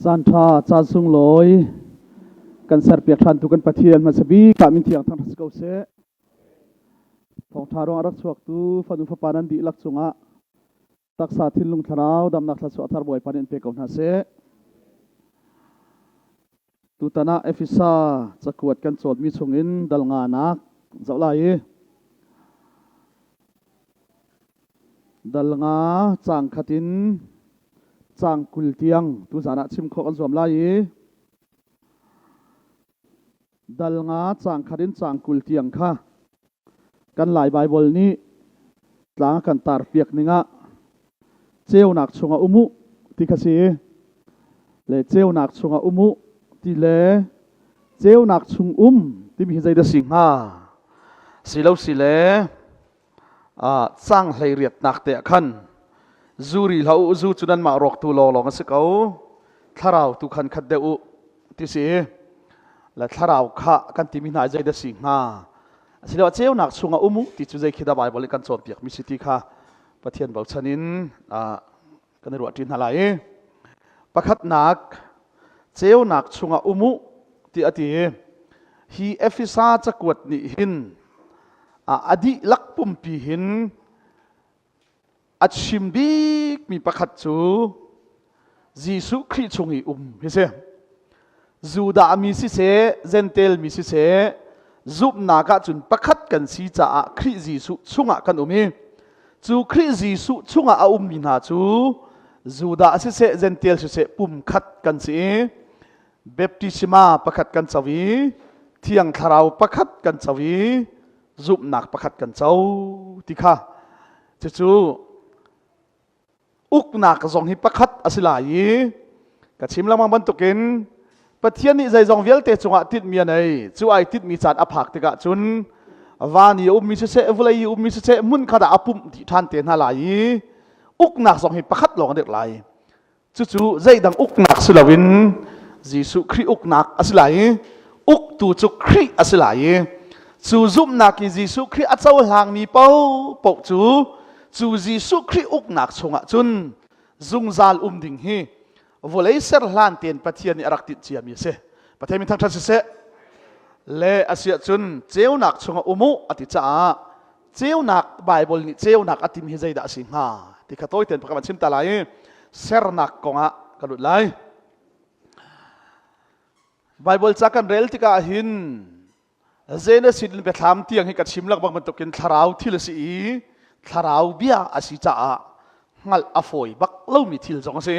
จันทราจันทร์สุงลอยกันเสร์เปียกทันตุกันปะเทียนมาสบีกามินเทียงทางทัศกเสทองทารองรักสวกตูฟันุฟปานันดีลักสุงะตักษาทินลุงทราวดำนักทัศวทารบอยปานินเปกอนฮาเสตุตนาเอฟิซาจะกวดกันโจดมีชงอินดัลงานักเจ้าลายดัลงาจางขัดินจางกุลเตียงตุจานะชิมโคกันสวมลายดัลงาจางขัดินจางกุลเตียงค่ะกันหลายไบเบิลนี้หลังกันตาร์เปียกนิงะเจ้าหนักชงอุมุที่ขสีเลเจ้าหนักชงอุมุที่เลเจ้าหนักชงที่มีใจเดสิงหาสิเลวสิเลสร้างให้เรียดหนักเตะขันจูรีเราจูจุนันมารอกตูโลลองสิเขาถ้าเราตุขันขัดเดอุที่สิและถ้าเราขะกันที่มีนายใจเดสิงหาสิเลวเจ้าหนักชงอุมุที่จุใจคิดได้บริการโจทย์เปียกมิสิทธิค่ะประเทศเบาชนินกันในรัวจินอะไรประคัดหนักเจ้าหนักชงอุมุที่อดีฮีเอฟิซาจะกวดนิหินอดีลักปุ่มปีหินอัดชิมบีกมีประคัดจูจีสุคริชงอีเฮเซจูดามีสิเซเซนเตลมีสิเซจุบนากะจุนประคัดกันสีจ่าคริจีสุชงะกันจูคริจีสุชงะมีนาจูดาสิเซเซนเตลสิเซปุ่มคัดกันสีเบปติชิมาประคัดกันสวีเทียงทาราวประคัดกันสวีจุบนักประคัดกันเจ้าที่ข้าจู่อุกนักจงหิประคัดอสิลายกับชิมละมังบรรทุกินประเทศนี้ใจจงเวลเตจงอาทิตมีอะไรจู่ไอทิตมีจัดอภักติกะจุนวานีมีเสเอวเลยมีเสมุนขดาปุ่มที่ท่านเตียนหลายอุกนักจงหิประคัดลงเด็กไหลจู่ใจดังอุกนักสิลาวินจีสุครีอุกนักอสิลายอุกตูจุครีอสิลายจู่จุบนักจีสุครีอัจฉริยะมีเป้าปกจู่จีสุครีอุกนักชงจุนจุงซาลดิ่งฮีวลัยเซอร์ลานเตียนประเทศนี้รักติดเจียมีเสประเทศมีทั้งทัศเสเลอาเซียจุนเจ้านักชงอุมุอติจ้าเจ้านักไบเบิลนี่เจ้านักอติมฮิใจดาสิงหาที่ข้าตัวเตียนประกาศชิมตาลายเซอร์นักกงะกระดุดไลไบเบิลจักกันเรลติกาหินเจเนสิลเบทามเตียงให้กับชิมลักบางมันตกินทาราวที่ละสีทาราวเบียอาศิจ้างัลอฟอยบักเล่ามีทิลจงสิ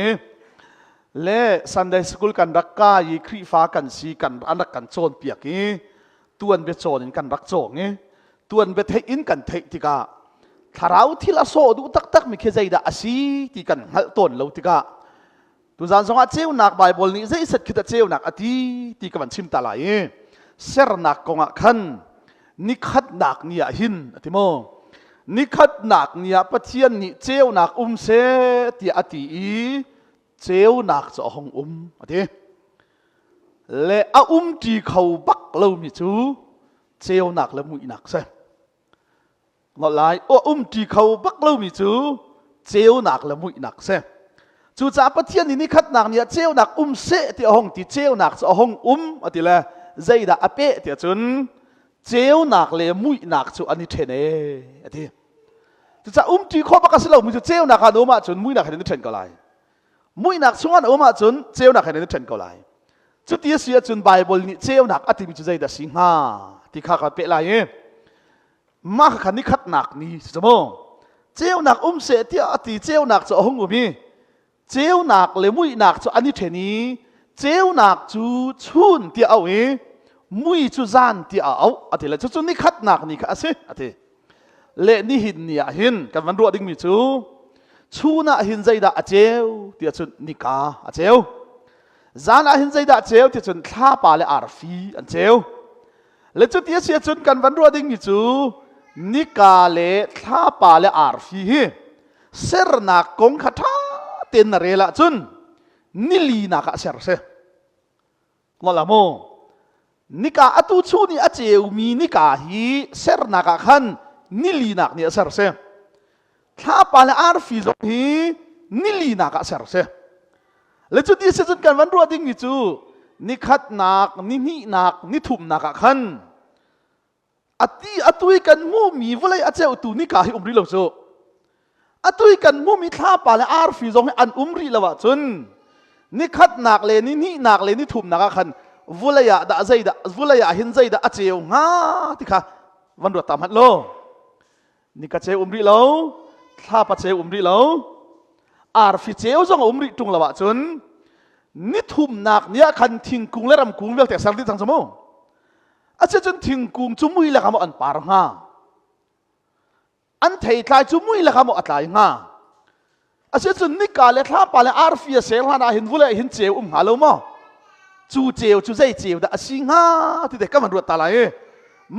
เล่ซันเดย์สกูลกันรักกายครีฟ้ากันสีกันอันรักกันโจนเปียกงี้ตัวนเบโจนกันรักโจงงี้ตัวนเบเทอินกันเทติกาทาราวที่ละโซดูตักมีเคใจดาอาศิที่กันหัลต้นเลวติกาตัวจานสงฆ์เจ้าหนักไบเบิลนี้จะสักคิดเจ้าหนักอดีที่กันชิมตาลายเสร์นักกงขันนิคัดนักเนียหินติโมนิคัดนักเนียปะเทียนนิเจ้านักเสติอติเจ้านักจะห้องอติและที่เขาบักเรามิจูเจ้านักและมุยนักเสงอลายที่เขาบักเรามิจูเจ้านักและมุยนักเสจู่จ้าปะเทียนนิคัดนักเนียเจ้านักเสติห้องที่เจ้านักจะห้องอติละใจด่าอเปะเดี๋ยวจนเจ้าหนักเลยมุยหนักจู่อันนี้เทนเอที่จะที่ข้อประกาศเรามีเจ้าหนักขนาดมาจนมุยหนักขนาดนี้เทนก็เลยมุยหนักช่วงนั้นมาจนเจ้าหนักขนาดนี้เทนก็เลยจุดที่เสียจนไบเบิลนี่เจ้าหนักอธิมีจุดใจด่าสิงหาที่ข้ากับเปะเลยมาขันนี้ขัดหนักนี่สมองเจ้าหนักเสียที่อธิเจ้าหนักจะห้องมีเจ้าหนักเลยมุยหนักจู่อันนี้เทนี้เจ้าหนักจู่ชุนที่เอามุยจู่จานที่เอาอธิเลยจู่นี่ขัดหนักนี่ค่ะสิอธิเล่นี่หินเนี่ยหินกันวันรัวดิ้งมีจู่ชูน่ะหินใจด่าเจ้าที่จุดนิกาเจ้าจานหินใจด่าเจ้าที่จุดข้าป่าเลอาร์ฟีอันเจ้าและจุดที่เสียจุดกันวันรัวดิ้งมีจู่นิกาเลข้าป่าเลอาร์ฟีเสร์นักกงขัดเต็นเรละจุนนิลีนักเสร์เสงอละโมนิกาอตุชูนี่อาเจวมีนิกาฮีเสร์นักขันนิลีนักเนี่ยเสร์เสถ้าปาเลอาร์ฟิซฮีนิลีนักเสร์เส และจุดที่สุดกันวันรัวดิ้งมีจูนี่ขัดหนักนี่หนักนี่ทุ่มหนักขันอตุยกันมูมีวลัยอาเจ้าตูนี่กาให้ริลงโซอตุยกันมูมีท่าป่าและอาร์ฟิซงให้ริละวะจนนี่ขัดหนักเลยนี่หนักเลยนี่ทุ่มหนักขันวลัยดะใจดะวลัยหินใจดะอาเจ้าง่าที่ค่ะวันรัวตามฮัดโลนี่กาเจ้าริโลท่าป่าเจ้าริโลอาร์ฟิเจ้าจงริตุงละวะจนนี่ทุ่มหนักเนี่ยขันทิ้งกุงและรำกุงเวลแต่สังที่ทั้งสมองอาจจะจนทิ้งกุงจุ่มุยละคำอันปาร์งาอันเทยทายจุ่มุยละคำอันตายงาอาจจะจนนิกาเลท่าปาเลอาร์ฟิเซลฮานาหินวุเลหินเจียวฮาโลมอจูเจียวจูใจเจียวดะสิงาที่เด็กก็มันรวดตาลาย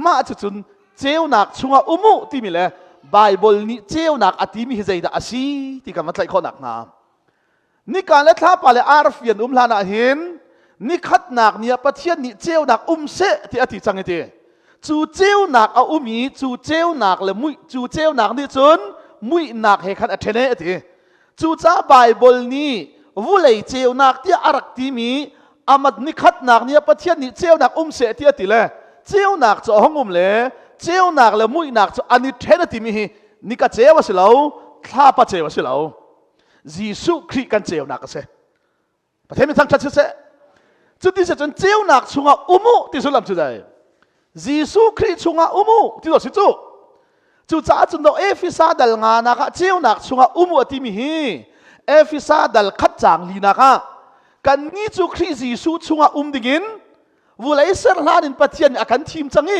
มาอาจจะจนเจียวหนักช่วงอุมุที่มีเลยไบเบิลนี่เจียวหนักอธิมีใจดะสิที่ก็มันใจข้อหนักนานี่การเล่นท่าปาเลอาร์ฟินลานาหินนี่ขัดหนักเนี่ยประเทศนี่เจ้าหนักเสที่อธิจังเตจูเจ้าหนักเอามีจูเจ้าหนักเลยมุยจูเจ้าหนักนี่จนมุยหนักให้ขัดอัฐเนเตจูจ้าไบเบิลนี่วุเลยเจ้าหนักที่อารักที่มีอามัดนี่ขัดหนักเนี่ยประเทศนี่เจ้าหนักเสที่อธิเลยเจ้าหนักจะห้องเลยเจ้าหนักเลยมุยหนักจะอันนี้เทนที่มีนี่ก็เจ้าวสิเราท่าปะเจ้าวสิเรายิสุคริกันเจียวหนักเสประเทศมีทั้งชัดเสจุดที่จะจนเจียวหนักช่วงอุมุที่สุดลำจุดใดยิสุคริช่วงอุมุที่ตัวสิจุดจ้าจนเราเอฟิซาดัลงานักเจียวหนักช่วงอุมุที่มีเอฟิซาดัลขัดจางลีนักกันนี้จุคริยิสุช่วงดิ่งวุเลยเสร์ลานินปะเทียนอาการทีมจัง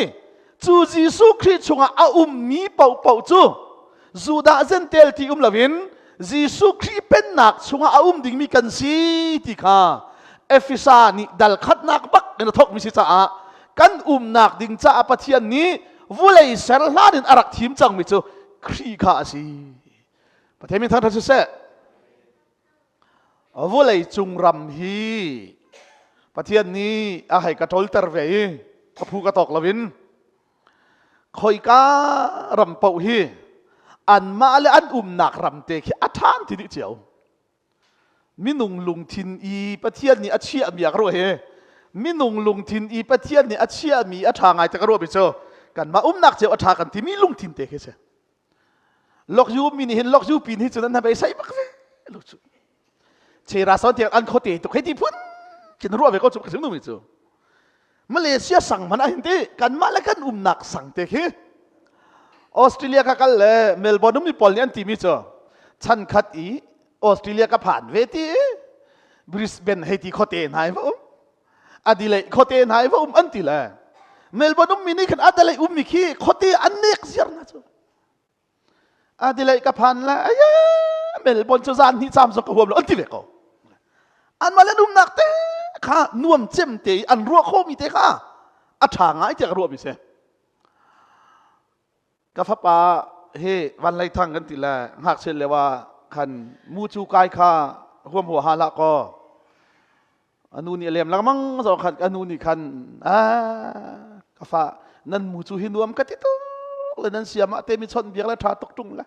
จูยิสุคริช่วงมีเป่าจูดาเซนเตลที่ลาวินยิสุคริเป็นหนักช่วงดิ่งมีกันสีที่ข้าเอฟิซานี่ดัลขัดนักบักในทกมิสิจ้ากันหนักดิ่งจ้าปะเทียนนี้วุเลยเสร์ลานินอารักทีมจังมิจูครีข้าสิปะเทศมีทั้งทัศเสวุเลยจุงรำฮีปะเทียนนี้อาให้กระทลเตอร์เวย์กระพูกระตอกละวินคอยการำเป่าฮีอันมาเลอันหนักรำเตะอัฐานที่ดิเจียวมินุงลุงทินอีปะเทียนนี่อัจฉริยะมีอะไรเฮมินุงลุงทินอีปะเทียนนี่อัจฉริยะมีอัฐางไงจะกระโดดไปเจอกันมาหนักเจียวอัฐากันที่มีลุงทินเตะเช่ล็อกยูมินิเห็นล็อกยูปีนี้จนนั้นทำไปใส่บักเฟ่ล็อกยูเชราสอนเทียนอันโคเตะตุกให้ที่พุ่นกินรัวไปก็จุกกระสุนนุ่มไปเจอมาเลเซียสั่งมันอะไรเตะกันมาแล้วกันหนักสั่งเตะเฮออสเตรเลียก็กันเลยเมลเบิร์นมีพอลเนียนทีมิจ้ะฉันขัดอีออสเตรเลียก็ผ่านเวทีบริสเบนให้ที่โคเทนหายว่าอดีเลยโคเทนหายว่าอันที่ละเมลเบิร์นมีนี่ขันอดีเลยมีขี้โคเทอันนี้ก็เสียนะจ้ะอดีเลยก็ผ่านละเมลเบิร์นจะจานที่จำสักหัวเลยอันที่เวก็อันมาแล้วนุ่มหนักเตะข้าน่วมเจ็มเตะอันรัวโคมีเตะข้าอัฐางไงเตะรัวไปเสียกับฟ้าป่าเฮวันไรทั้งกันทีละหากเช่นเลยว่าขันมูจูกายข้าห่วมหัวหาละก็อนุนี่เลียมแล้วมั้งสองขันอนุนี่ขันกับฟ้านั่นมูจูหินรวมกันที่ตัวเลยนั่นเสียมาเตมิชนเบียร์แล้วทาตกตุงละ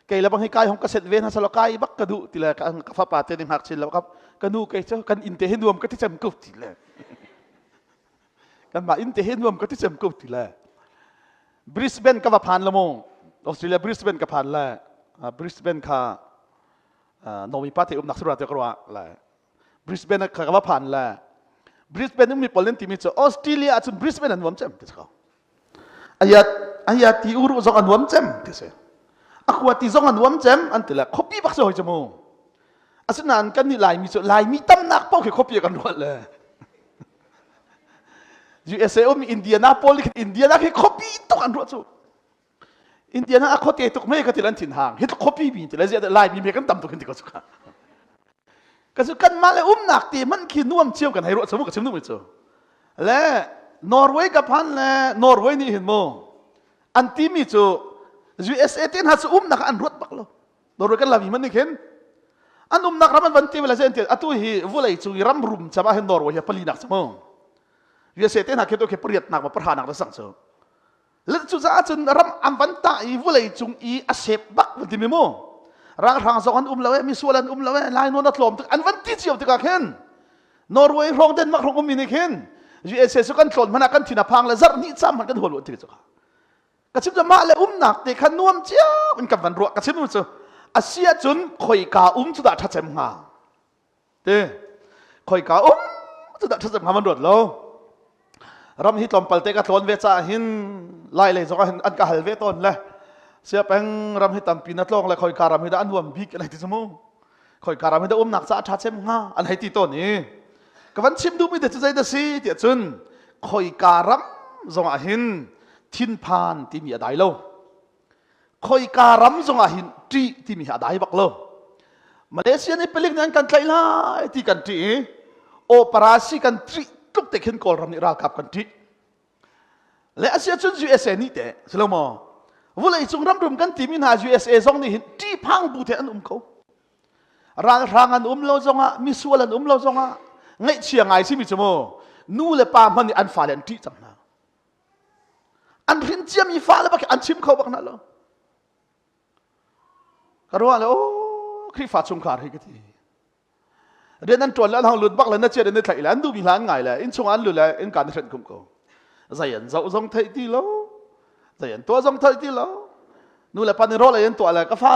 ไก่แล้วบางให้กายของเกษตรเวนฮัสโลกายบักกระดูทีละกับฟ้าป่าเตนิมหักเช่นแล้วครับกันนูไก่เจ้ากันอินเตหินรวมกันที่จำกุบทีละกันมาอินเตหินรวมกันที่จำกุบทีละบริสเบนก็ผ่านละโมออสเตรเลียบริสเบนก็ผ่านละบริสเบนค่ะโนมิปาเตนักสุราเตกรัวละบริสเบนก็ผ่านละบริสเบนมีพอลเลนที่มีจ้ะออสเตรเลียอาจจะบริสเบนอันวมเจมที่เขาอายะที่อุรุจงอันวมเจมที่เสียอักวาที่จงอันวมเจมอันที่ละคบปีบักเสียจมูกอาศัยนั้นกันนี่ลายมีจ้ะลายมีตั้มนักเป้าแค่คบปีกันหมดเลย USA มีอินเดียนาโพลิสอินเดียนาแค่คบปีตุกันรัวจูอินเดียนาเขาเตะตุกไม่ก็ที่นั่นถิ่นห่างเห็นตุกคบปีบีที่แล้วจะลายมีเมกันต่ำตุกันที่ก็สุขก็สุกันมาเลยหนักตีมันขี้น่วมเชี่ยวกันให้รัวสมุกกับชิมนุ่มไปจูและนอร์เวย์กับพันและนอร์เวย์นี่เห็นมั้งอันที่มีจู USA ที่หัดหนักอันรัวบักแล้วนอร์เวย์กันลาวีมันนี่เห็นอันหนักรับมันวันที่เวลาเซนเตียอัตุฮีวุเลยจูรัมรุมจะมาเห็นนอร์เวย์พลีนักสมองUSA ที่หักเกี่ยวกับเปรียดหนักมาประหารหนักได้สั่งเสริมแล้วจุดจ้าจนรำอันวันตาอีวุเลยจุงอีอาเซบบักวันที่มีโม ร่างทางสองอันเรามีส่วนอันเราลายนวลนัดลมอันวันที่เจียวติกาเข็นนอร์เวย์รองเดนมาร์กรองมินิเข็นUSA สุกันหล่นมันกันที่นับพังและจัดนี่ซ้ำมันกันหัวหลุดที่สุดกระชิบจะมาเลยหนักแต่ขันนวมเจ้าเป็นกับวันรัวกระชิบมันจะอาเซียจุนคอยกาจุดทัดเจมหาเด้คอยกาจุดทัดเจมหามันรวดแล้วรำฮิตลมเปิลเตกัตลอนเวจ้าหินไล่เลยสกัดอันกาฮัลเวต้นเลยเสียเป็นรำฮิตัมปีนัดลองเลยคอยการรำฮิตอันรวมบิ๊กอะไรที่สมองคอยการรำฮิตหนักจ้าทัดเจมหาอันให้ที่ต้นนี้กับวันชิมดูไม่ได้จะใจเดสีเดียจุนคอยการำสงหินทินพานที่มีอะไรโลคอยการำสงหินจีที่มีอะไรบักโลมาเลเซียนี่เป็นเรื่องนั้นกันใจละที่กันจีโอปราชีกันจีทุกเด็กเห็นกอลรำนี่รากับกันจีและอาเซียจุน USA นี่แต่สโลมอวุ้ยจงรำรวมกันที่มีนา USA สองนี่จีพังบูเทอันเขาร่างอันเราจงอ่ะมีส่วนอันเราจงอ่ะไงเชียงไงสิมิจโมนู่เลยปามันนี่อันฟ้าเลนที่จังนะอันรินเจียมีฟ้าแล้วบักอันชิมเขาบักนั่นเหรอก็รู้ว่าแล้วคริฟ้าชงขาดให้กันทีเรียนนั้นจวนแล้วทางหลุดบักเลยนั่นเจียเดินไทยแล้วอันดูมีหลานไงเลยอินชงอันหลุดแล้วอินการเทรนคุ้มเขาใจเย็นเจ้าจงไทยที่แล้วใจเย็นตัวจงไทยที่แล้วนู่เลยปานในรถเลยยันตัวอะไรก็ฟ้า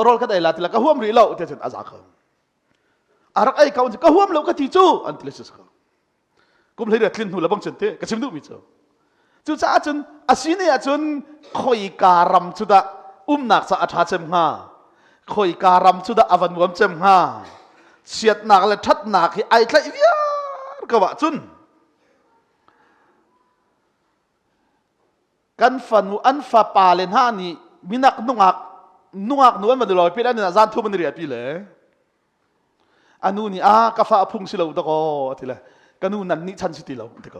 รถก็ได้ละทีละก็ห่วมรีแล้วเดี๋ยวจะอาซาเขาอารักไอ้เขาจะก็ห่วมแล้วก็ที่จู้อันที่เลสเขากุมเลยเดือดลิ้นหูแล้วบังเฉนเตะก็ชิมดูมิเจ้าจู่จ้าจนอาศิเนี่ยจนคอยการำจุดะหนักสะอาดเจมหาคอยการำจุดะอวันวมเจมหาเสียดหนักและทัดหนักให้ไอ้ใครวิญก็ว่าจุนกันฝันอันฟ้าป่าเลนหานี่มีนักนุ่งหักนวลมาดูลอยพี่ได้เนี่ยจานทุ่มมันเรียบพี่เลยอันนู้นนี่กาฟ้าพุ่งสิเราตะโกทีละกันนู้นนั่นนี่ชันสิติเราตะโก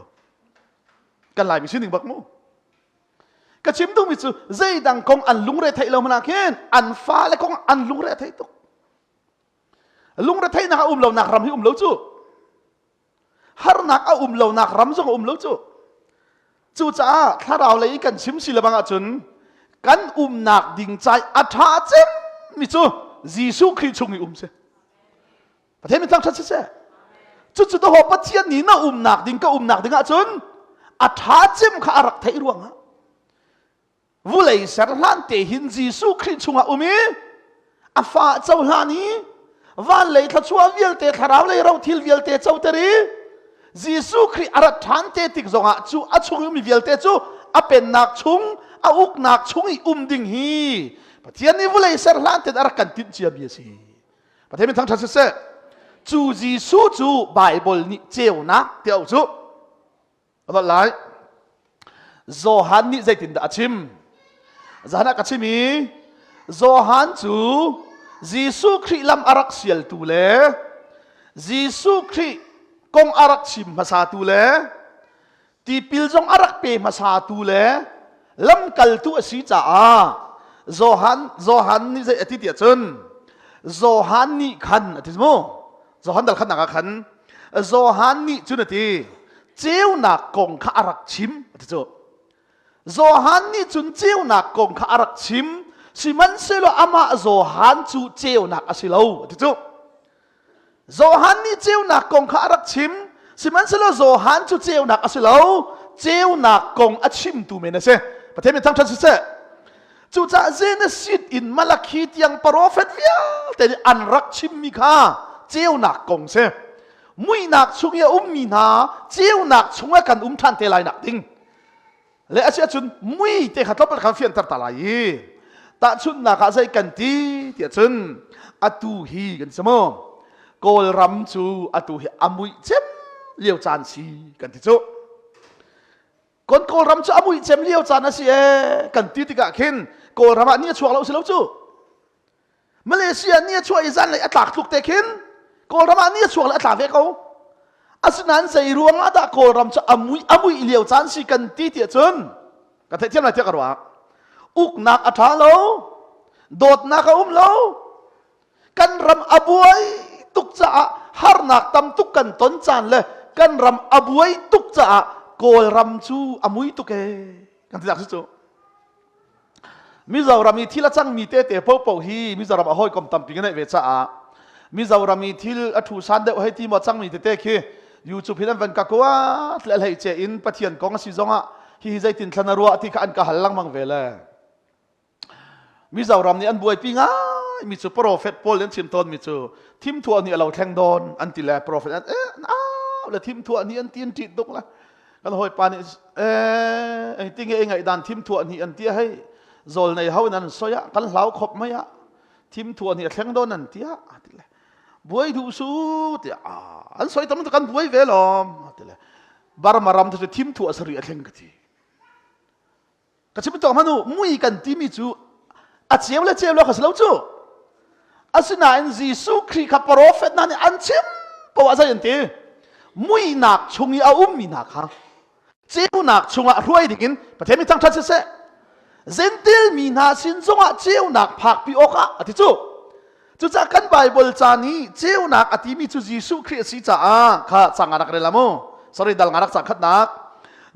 กันหลายมีชื่อหนึ่งบักมูก็ชิมดูมิจูใจดังกงอันลุงเรทัยเรามานาเคนอันฟ้าและกงอันลุงเรทัยตุกลุงเรทัยนักเรานักรำให้เราจูฮาร์นักเรานักรำจงเราจูจ้าถ้าเราเลยกันชิมสิละบังอาจุนกันนักดิ่งใจอัฐาเจมมิจูยิสุคริสต์ชงเสประเทศมันตั้งชัดเจนจุดตัวหัวปัจจัยนี้น่าหนักดิ่งก็หนักดิ่งอาจุนอัฐาเจมข้ารักไทยรวงฮะวุ้ยสารลันเตหินยิสุคริสต์ชงมีอาฟ้าเจ้าหานี้วันเลยถ้าชัวร์วิลเตถ้าเราเลยเราทิลวิลเตเจ้าเตอรียิสุคริสต์อารัฐานเตติกจงอ่ะจูอัชงมีวิลเตจูอาเป็นนักชงอุกนักชงอีดิ่งฮีประเทศนี้วุ้ยสารลันเตอารักกันติดเจียบีสิประเทศมันตั้งชัดเจนจูยิสุจูไบเบิลนี่เจ้านักเที่ยวจูอะไรล่ะโจฮันนี่ใจตินดาชิมจานักชิมีโจฮันจูยิสุคริลำอารักเสียลตูเลยิสุคริกงอารักชิมมาซาตูเลตีพิลจงอารักเปมาซาตูเลลำกัลตูสีจ้าโจฮันนี่ใจอธิเดียจนโจฮันนี่ขันอธิสโมโจฮันดัลขันนักขันโจฮันนี่จุนทีเจ้านักกงข้ารักชิมอธิโจโจฮันนี่จุนเจ้านักกงข้ารักชิมสิมันเสลอามาโจฮันจูเจ้านักอาศิลาวอธิโจโจฮันนี่เจ้านักกงข้ารักชิมสิมันเสลโจฮันจูเจ้านักอาศิลาวเจ้านักกงอาชิมตูเมนะเซประเทศมันทั้งชัดเจนจู่จ้าเจนสิทธิ์อินมาลาคิดยังโปรเฟตวิาแต่อันรักชิมมิข้าเจ้านักกงเซมุยนักชุงยามีนาเจ้านักชุงกันทันเทลายนักดิ้งและอาเซียจุนมุยเตะขัดลบเป็นคำเฟียนตัดตาลายตาชุนนักอาศัยกันทีเดียจุนอัตุฮีกันสมองโกลรำจูอัตุฮีอามุยเจมเลี้ยวจานซีกันที่จูคนโกลรำจูอามุยเจมเลี้ยวจานนะสิกันที่ติกะเข็นโกลรำเนี่ยช่วยเราสิเราจูมาเลเซียเนี่ยช่วยอีจันเลยอัตลักลุกเตะเข็นโกลรำเนี่ยช่วยแล้วอัตลักเวเขาอาศัยนั้นใจรวงอาดาโกรำจะอามุยเลี้ยวจานสิกันตีเตียจนกันเทียมอะไรเทียกันวะอุกนักอัฐาโลโดดนักโลกันรำอบวยตุกจะฮาร์นักตำตุกกันต้นจานเลยกันรำอบวยตุกจะโกรำจูอามุยตุกกันที่อยากสิจู มิจารามีที่ละจังมีเตเตปปฮีมิจาราบะห้อยกอมตัมปิงในเวชามิจารามีที่อทูสันเดให้ที่มาจังมีเตเตคียูทูบพิลันวันกักว่าและให้เจอินปะเทียนกองสิจงะฮีใจตินทนารัวที่ขันกะหัลลังมังเวลมิจารามนี่อันบวยปีง่ายมิจูโปรเฟตโพลเลนชิมตอนมิจูทิมทัวนี่เราแทงโดนอันติแลโปรเฟตแล้วทิมทัวนี่อันตีนจิตตกละกันหอยปานี่ไอ้ติงเองไอ้ดันทิมทัวนี่อันตีให้โจลในเฮานั้นสอยกันเหลาขบไม่ยะทิมทัวนี่แทงโดนอันตีฮะติแลบวยดูสูดอันสอยตำมันกันบวยเวลอมติแลบารมารำจะทิมทัวสรีแทงกันทีก็จะไม่ต้องมาดูมุยกันที่มิจูอาเจียมและเจียมเราขสเลาจูอาศินาอินจีสุครีขับโปรเฟตนั่นอันชิมปวาใจยันตีมุยนักชงยามีนักฮะเจียวนักชงรวยดิกินประเทศมีทั้งทัศเสเซนติลมีนาสินจงเจียวนักผักปีโอคะอธิจูจากกันไบเบิลจานี้เจียวนักอธิมีจูจีสุครีสิจ้าข้าสั่งงานนักเรลาโมสริดัลงานนักสังขัดนัก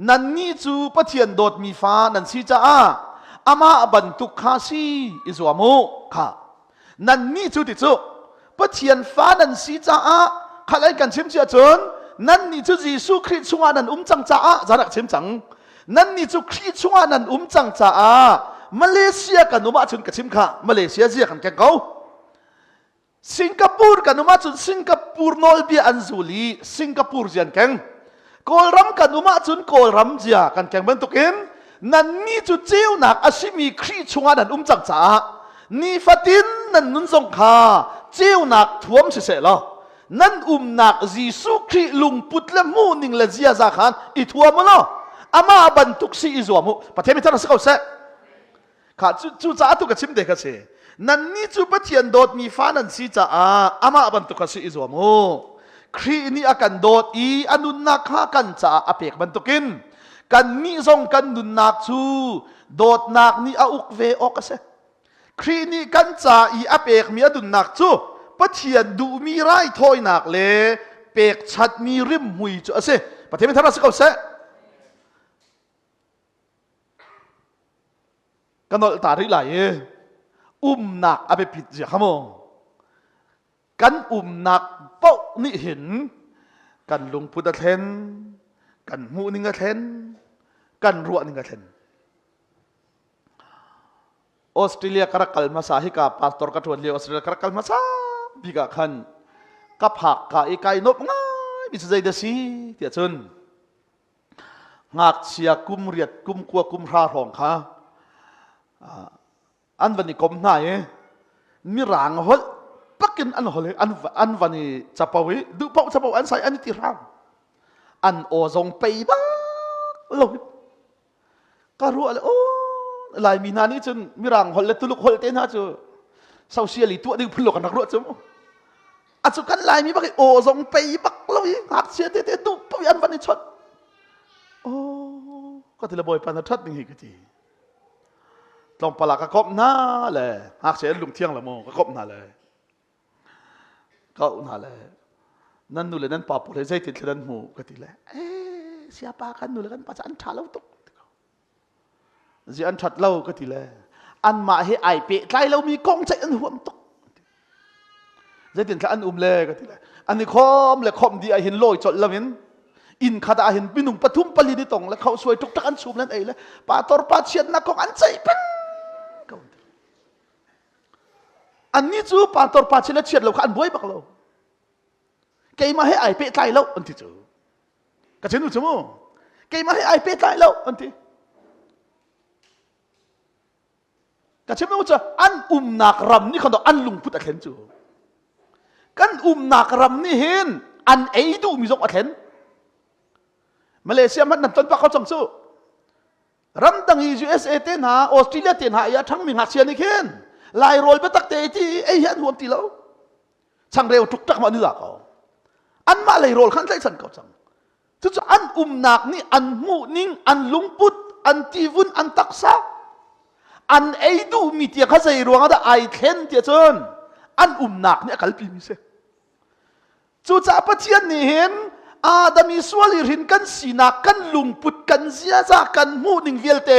นั่นนี่จูปะเทียนโดดมีฟ้านั่นสิจ้าอามาบันทุกข้าซีอิสวามุค่ะนั่นนี่จุดที่จุดปะเทียนฟ้านั่นสีจ้าข้าเล่นกันชิมเชียจนนั่นนี่จุดยิสุคริสต์ชงานันจังจ้าจะรักชิมจังนั่นนี่จุดคริสต์ชงานันจังจ้ามาเลเซียกันนุมาจนกับชิมค่ะมาเลเซียเสียกันแกงเขาสิงคโปร์กันนุมาจนสิงคโปร์นอลเบียอันซูลีสิงคโปร์เจียนแกงโกลรัมกันนุมาจนโกลรัมเจียกันแกงเป็นตุกินนั่นนี่จุดเจียวนักอาชิมีครีชงานันจังจ้านี่ฟัดินนั่นนุนสงขาเจียวนักท่วมเสียแล้วนั่นนักจีสุครีลุงพุทธและมูนิงและเจียซาขันอีท่วมแล้วอามาบันทุกสีอิจวามุประเทศมิตรสกาวเสะข้าจุจ้าตุกชิมเด็กเสะนั่นนี่จุปะเทียนโดดมีฟ้านันสีจ้าอามาบันทุกสีอิจวามุครีนี่อากันโดดอีอนุนักข้ากันจ้าอเปกบันทุกินกันนี่ทรงกันดุนนักจูโดดนักนี่อุกเวออกเสครีนี่กันจ่าอีอเปกมีดุนนักจูปะเทียนดูมีไรถอยนักเลเปกชัดมีริมหุยจูเสประเทศไม่ทันรัสกาวเสกันนอตาริไหลนักอเปปิดเสียขโมกันนักเป้านี่เห็นกันลงพุทธเทนกันมูนิงเทนกันรัวนิงเทนออสเตรเลียกระกัลมาสาฮิกาปาสตอร์กัตวันเลียออสเตรเลียกระกัลมาสาบิกาขันกับหักกาอีกายนบง่ายบิสใจเดซีเตียจนงักเชียกุมเรียดกุมกัวกุมราหองค่ะอันวันนี้กลมหน่ายมีร่างหดปักกินอันหดเลยอันวันนี้จะปวิดูเป้าจะปวิอันใส่อันนี้ตีร่างอันโอซงไปบ้าลงก็รู้อะไรโอ้ลายมีนานี่จนมีรังหอลเลตุลุกหอลเต้นฮะจูเสาเชียลีตัวนึงพลุกันนักรู้จมูกอาจุกันลายมีบักโอซงไปบักลงหักเชียเต้ดูปวิอันวันนี้ชดโอ้ก็ทีละบอยปันทัดนี่ก็ทีลองปลากระกบหน้าเลยหักเชียลุงเที่ยงละโมกระกบหน้าเลยก็หน้าเลยนั่นนู่นเลยนั่นป่าปุ๋ยใจติดนั่นหูก็ทีเลยsiapa kanนู่นเลยกันปัจจันทัดเล่าตุกอันทัดเล่าก็ทีเลยอันมาให้ไอเปะใครเรามีกองใจอันหัวมตุกใจติดอันเลยก็ทีเลยอันนี้คอมเลยคอมดีไอเห็นลอยจดละเว้นอินขาดไอเห็นปีนุ่งปทุมปลีนี่ตรงแล้วเขาสวยทุกทักอันสูบนั่นเองเลยปาตอร์ปาเชียนนักของอันใจปังอันนี้จูปาตอร์ปาเชียนเชียนเราขันบวยบักเราเกยมาให้ไอเปะไตแล้วอันที่จูกระเช้าหนูจมูกเกยมาให้ไอเปะไตแล้วอันที่กระเช้าหนูจะอันนักรำนี่เขาต้องอันลุงพุทธเข็นจูกันนักรำนี่เห็นอันไอดูมีสองอันเข็นมาเลเซียมันนั่นต้นปากเขาจังสู้รำตั้งUSA เต้นหาออสเตรเลียเต้นหาอย่าทั้งมีหักเชียนี่เข็นลายโรยไปตักเตะที่ไอเห็นหัวตีแล้วช่างเร็วทุกทักมาเนื้อเขาอันมาเลยโรลขั้นใจสันเขาจังทุกอันนักนี่อันมูนิงอันลุงพุทอันทีวุนอันตักษะอันไอดูมีเตียข้าใจรวงadaไอเข็นเตียจนอันนักนี่กัลปีมิเสจู่จ้าปะเทียนนี่เห็นอาดามีสวลิรินกันสีนักกันลุงพุทกันเสียจากกันมูนิงเวลเตะ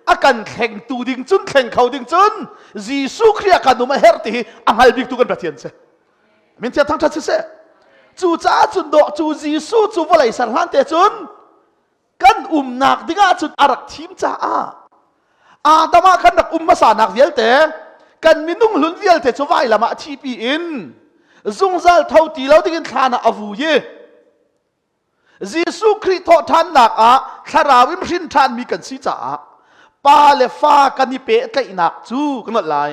akan kheng tu ding chun kheng khau ding chun Jisu Christ kan numa herti angal bik tu kan pathian se min tia thang that se chu cha chun do chu Jisu chu volai san han te chun kan nak dinga chun arak thim cha Adama kan nak masa nak vial te kan minung lun vial te chu vai lama thi pi in zungzal thau ti lo ding thana avu ye Jisu Christ tho than nak tharawim rin than mi kan si cha pa le fa kan ni pe tlai nak chu kan lai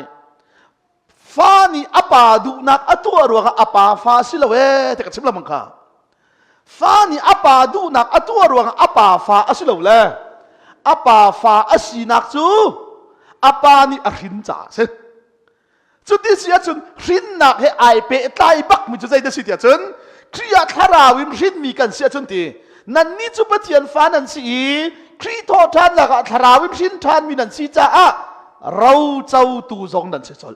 fa ni apa du nak atu arwa apa fa silawe te ka chimla mangka fa ni apa du nak atu arwa apa fa asilaw le apa fa asinak chu apa ni ahin cha se chu ti sia chun rin nak he ai pe tlai bak mi chu zai da si tia chun kriya tharawim rin mi kan sia chun ti nan ni chu pathian fa nan siครีโทท่านละก็ทาราวิมชินท่านมีนันซีจ้าเราเจ้าตูซองนันเสจล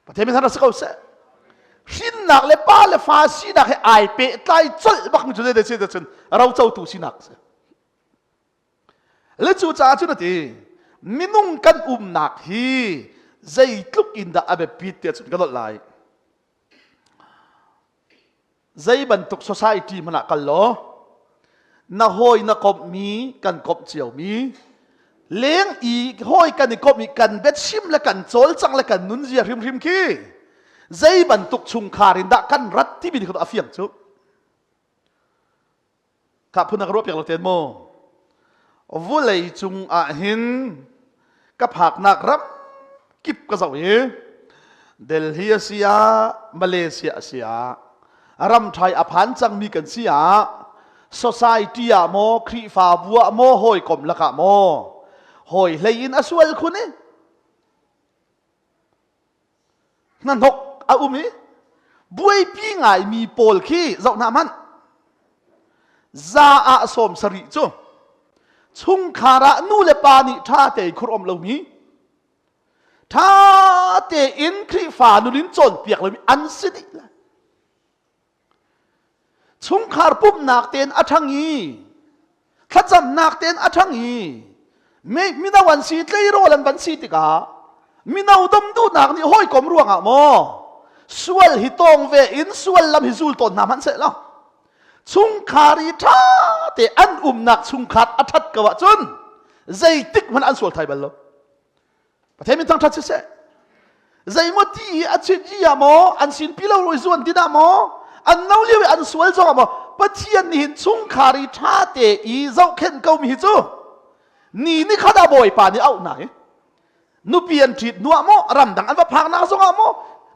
ประเทศมีท่านรัศกเสชินหนักเลยป้าเลยฟาซีนักให้อายเปะใต้จลบักมันจะได้เสียจนเราเจ้าตูซีนักเสและจูจ้าจุนทีมินุ่งกันหนักฮีใจลุกอินดาอเบปิดเตียจุนกันหลายใจบรรทุก society มันหนักกันล้อna hoi na kop mi kan kop chiao mi leng i hoi kan ni kop mi kan bet sim la kan chol chang la kan nun zia rim rim ki zai ban tuk chung kharin da kan rat ti bi ko afiang chu ka phuna ro pek lo ten mo vulei chung a hin ka phak nak ram kip ka zaw ye Delhi sia Malaysia sia ram thai aphan chang mi kan sia society mo kri fa bua mo hoi kom laka mo hoi lein aswal khune nan hok a umi buai pi ngai mi pol khi zau na man za a som sari chu chung khara nu le pa ni tha te khurom lo mi tha te in kri fa nu lin chon piak lo mi an sini la chung khar pup nak ten athangi khacham nak ten athangi me mina wan si tlei ro lan ban si tika mina udom du nak ni hoi kom ruanga mo sual hitong ve in sual lam hizul ton naman se la chung khari tha te an nak chung khat athat ka wa chun zai tik man an sual thai bal lo pathe min tang that se zai mo ti a chi ji mo an sin pilo ro zuan dina mo an nau liwe an sual zo ma pathian ni hin chung khari tha te I zau khen kau mi chu ni khada boy pa ni au nai nu pian thit nu mo ram dang an va phak na zo mo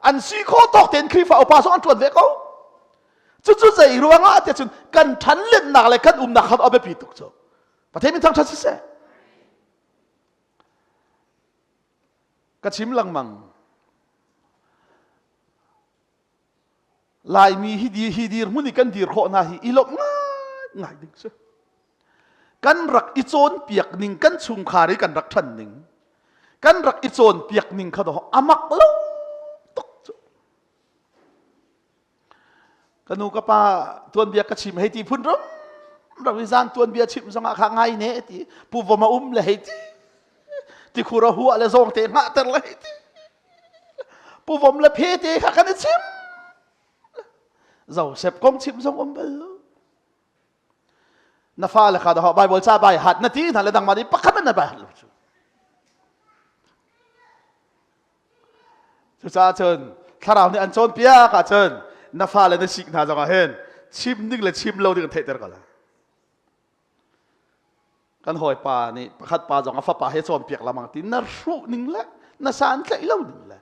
an si kho tok ten khri fa pa so an tuan ve ko chu chu zai ruanga te chun kan than len nak le kan nak khat abe pi tuk chu pathe min thang tha se ka chim lang mang lai mi hidir muni kan dir kho na hi ilop ngai ding se kan rak I chon piak ning kan chung khari kan rak than ning kan rak I chon piak ning kha do amak lo tok chu kanu ka pa tuan bia ka chim hei ti phun rom rawi zan tuan bia chim zonga kha ngai ne ti pu voma le hei ti khura hu ale zong te nga ter le hei ti pu vom le phe te kha kan chim dầu xếp công chim giống ông bel na pha là khá đó họ bài bol sa bài hạt na tí thằng là đằng mà đi bắt khát na bài hạt luôn chú cha chân thà nào thì ăn trốn pia cả chân na pha là nó xịn thà rằng hen chim nhưng là chim lâu thì còn thấy được cả là kan hỏi pa ni bắt khát pa rằng pha pa hết trốn piak làm tin na ru ning la na san cái lâu ning la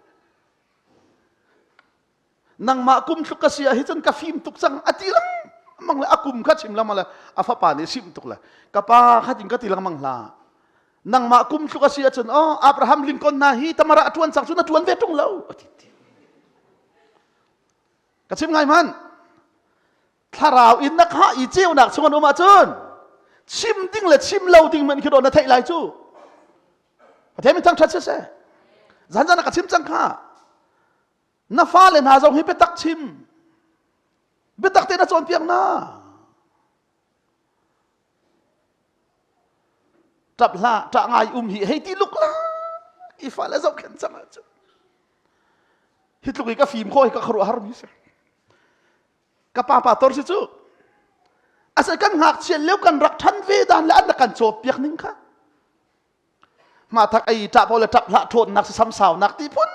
nang makum tuk kasi ahitan ka film tuk sang atilang mang la akum ka chim lang mala afa pa ni sim tuk la kapa khating ka tilang mang la nang makum tuk kasi achon Abraham Lincoln na hi tamara atuan sang suna tuan vetung law ka chim ngai man tharau in nak ha I cheu nak chungan uma chun chim ding le chim law ding man kidon na thai lai chu pathe min tang that se zan zan ka chim chang kha na pha lên hà dòng hi betak chim betak te na chon piang na จับละจะง่ายหิให้ที่ลุกละอีฟ้าแล้วจะเข็นจังอ่ะจ้ะฮิตลุกอีกฟิล์มข้อยก็ครัวฮาร์มิสกับป้าตอร์สิจูอาศัยกันหักเชียนเลี้ยวกันรักทันเวดานและอันกันโจบเปียกนิ่งค่ะมาทักไอ้จับพอเลยจับละโทษนักซ้ำสาวนักที่พ้น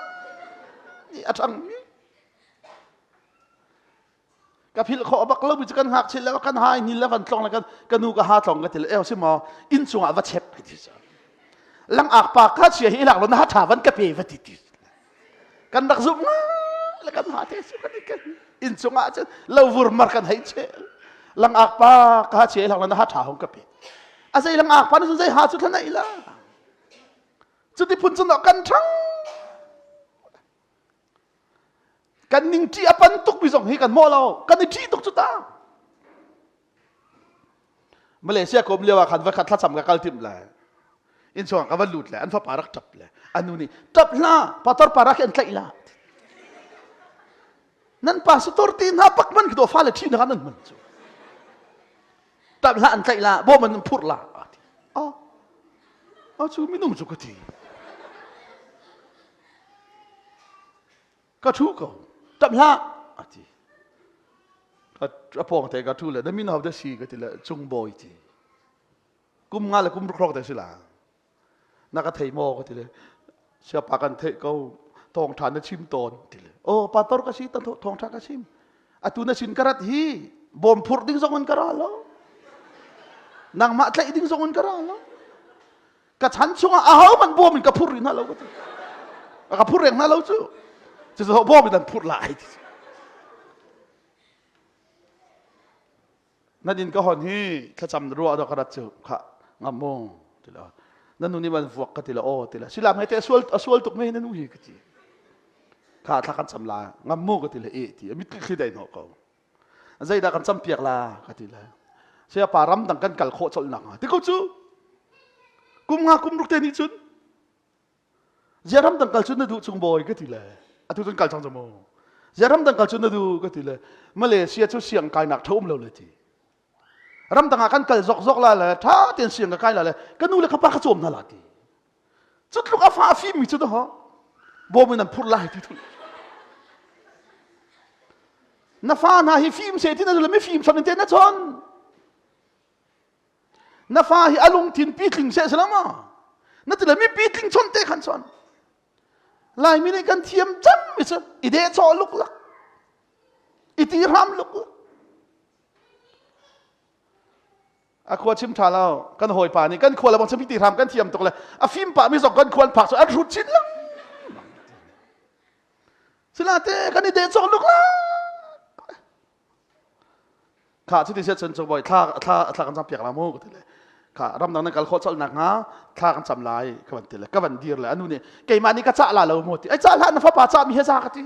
นี่อาจารย์กับพี่เขาบอกเราบิจกันหักเชียนแล้วกันหายนี่แล้วกันตรงแล้วกันนูก็หาตรงกันทีละใช่ไหมอินสงอาวัชเชฟที่สุดหลังอักปากข้าเชียร์ให้หลักเราหน้าถาวันกับเปย์วัดที่สุดกันดักซุ่มแล้วกันหาเทสุกันนี่กันอินสงอาจจะเราวูร์มาร์กันให้เชียหลังอักปากข้าเชียร์หลักเราหน้าถาของกับเปย์อาศัยหลังอักปากนี่สุดท้ายหาสุดท่านไหนล่ะจุดที่พุ่นสนอกันทั้งกันนิ่งที่อปันตุกพิจงให้กันโม่เรากันนิ่งที่ตุกจุดตามาเลเซียก็มีเรียกว่าขันวัดขัดทัดสำกับกัลติมเลยอินสองกับวันหลุดเลยอันฟ้าปารักจับเลยอันนู้นนี่จับละปัตตอร์ปารักอันไกลละนั่นป้าสุดตัวตีนหาปักมันคือตัวฟ้าเลยที่นั่นมันจับละอันไกลละบ่มันพูดละอ๋อชูไม่นุ่มจุกทีก็ทุกข์จับละอ่ะทีก็พองแต่ก็ทุกข์เลยแต่ไม่น่าจะชี้ก็ทีละจงบ่อยทีกุมงานเลยกุมรุกรอกแต่สิละนักเทยโมก็ทีเลยเชื่อปากันเทก็ทองฐานนั่นชิมตอนทีเลยโอ้ปาตอร์ก็ชิตันทองฐานก็ชิมอะตุนั่นชินกระดัดฮีบอมพูดดิ้งส่งเงินกระไรแล้วนางมาใจดิ้งส่งเงินกระไรแล้วกระชั้นช่วงอ้าวมันบอมมันกระพูดริน่าเราก็ทีกระพูดเรื่องน่าเราจู่จะจะบอมมันพูดหลายนั่นยินก็หอนฮีถ้าจำรัวเรากระดัดจู่ค่ะงามโมทีละนั่นนู่นนี่มันฟวกกันทีละโอ้ทีละสิลามให้แต่สวลตุกไม่นั่นนู่นกันทีข้าถ้ากันจำลางามโมกันทีละทีมิตรคือได้หนอกเขาใจได้กันจำเปียกลากันทีละเสียปารำดังกันกัลโคจลหนังที่เขาจู่กุมงากุมรุกเตนิจุนเสียรำดังกัลจุนนั่นดูจุงบอยกันทีละอะทุกคนกัลจังจมูเสียรำดังกัลจุนนั่นดูกันทีละมาเลเซียจู่เสียงกายหนักทุ่มเราเลยทีรำต่างกันกัลซอกละเลยถ้าเตียนเสียงกับใครละเลยก็นู่นเลยเขาปากกระโจมนั่นแหละทีจุดลูกอาฟ้าฟิมีจุดเหรอบอมนั่นพูดไล่ที่ทุนน้าฟ้าน่าให้ฟิมเสียที่นั่นเลยไม่ฟิมชนเตียนนะชนน้าฟ้าให้อารมณ์ทิ้งปีทิ้งเสียสละมานั่นเลยไม่ปีทิ้งชนเตะขันชนลายมีในกันเทียมจังมิสอีเดชอลุกละอีตีรำลุกละอาควรชิมชาเรากันหอยป่านี่กันควรเราบางชนิดที่ทำกันเทียมตกเลยอาฟิมป่ามีสองกันควรผักส่วนอันรุดชิ้นละสิลาเต้กันนี่เดชอลุกละข้าที่ที่เสียจนจะบ่อยถ้ากันจำเปียกละโมกันเลยข้ารำดังนั้นกันโคตรหนักนะถ้ากันจำลายกันวันเดียวเลยกันวันเดียวเลยอันนู้นนี่เกี่ยมานี่ก็จ่าละเราหมดไอ้จ่าละนั่นฟ้าป่าจ่ามีเฮซ่ากันที่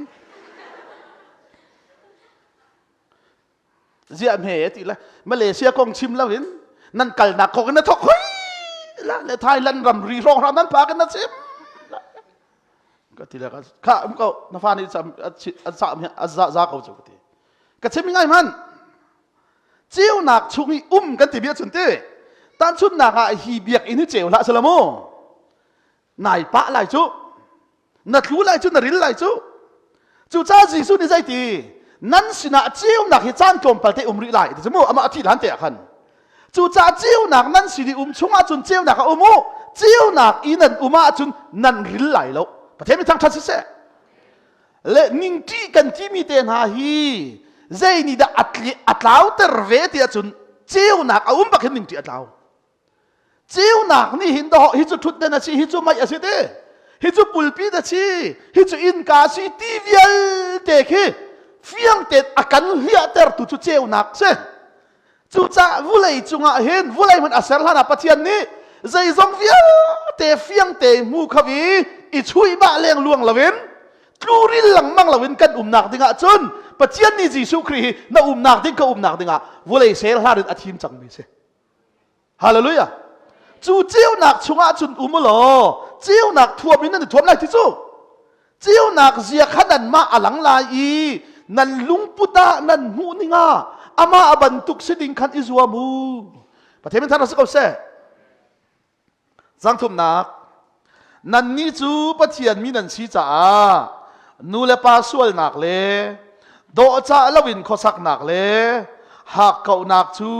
เสียมเหตุละมาเลเซียกองชิมแล้วเห็นนั่นกัลนักของกันนะทอกเฮ้ยละในไทยแลนด์รำรีร้องรำนั้นพากันนะซิมก็ทีละก็ข้ามันก็น้าฟ้านี่จะเขาจุกทีก็ชิมง่ายมันเจียวหนักชุยกันที่เบียดสุนเต้ตั้งชุดหนักฮีเบียกอินเจียวละสลามโมนายปะไหลจุนัดรู้ไหลจุนัดริ้นไหลจุจ้าจีสุนี่ใจตีนั่นสินะเจียวหนักให้จานกลมไปเตะริไหลแต่สมมติเอามาอธิษฐานเตะขันจ้าเจียวหนักนั่นสิที่ช่วงจุนเจียวหนักเจียวหนักอีนั่นมาจุนนั่นริ้นไหลแล้วประเทศมีทางชัดเจนและนิ่งที่กันที่มีเตนหาฮีใจนี่ได้อัดลาวเตอร์เวทีจุนเจียวหนักบักเห็นนิ่งที่อัดลาวเจียวหนักนี่หินดอกหิจุดทุดเดนชีหิจุไม่อาศัยเดหิจุปุลปีดชีหิจุอินกาชีทีวีเอลเตะคีเฟียงเตะอาการเฮียเตอร์ตุจุเจียวหนักเช่จุจ้าวุเลยจุงอาเห็นวุเลยมันอาศัยหานาปะเทียนนี้ใจซงเฟียเตะเฟียงเตะมูขวีอิช่วยบ้าเลี้ยงลวงละเว้นครูริลหลังมังละเว้นกันหนักดิ่งอ่ะจนปะเทียนนี่จีสุครีน่าหนักดิ่งก็หนักดิ่งอ่ะวุเลยเสียหาเรื่องอาทิมจังมีเสฮาเลลูยาจู่เจียวหนักชงอาจุนมโลเจียวหนักทั่วมินั่นทั่วไรที่จู่เจียวหนักเสียขนาดมาอลังลายนั่นลุงปุตานั่นมูนิงาอามาอบันตุกสิดิงขันอิสวามูประเทศมันท่านรัสกเอาเส จังทุมนักนันนี่จูปะเทียนมีนันชีจ้านูเลปาสวลนักเลโดจ้าลวินขสักนักเลหักเก่านักจู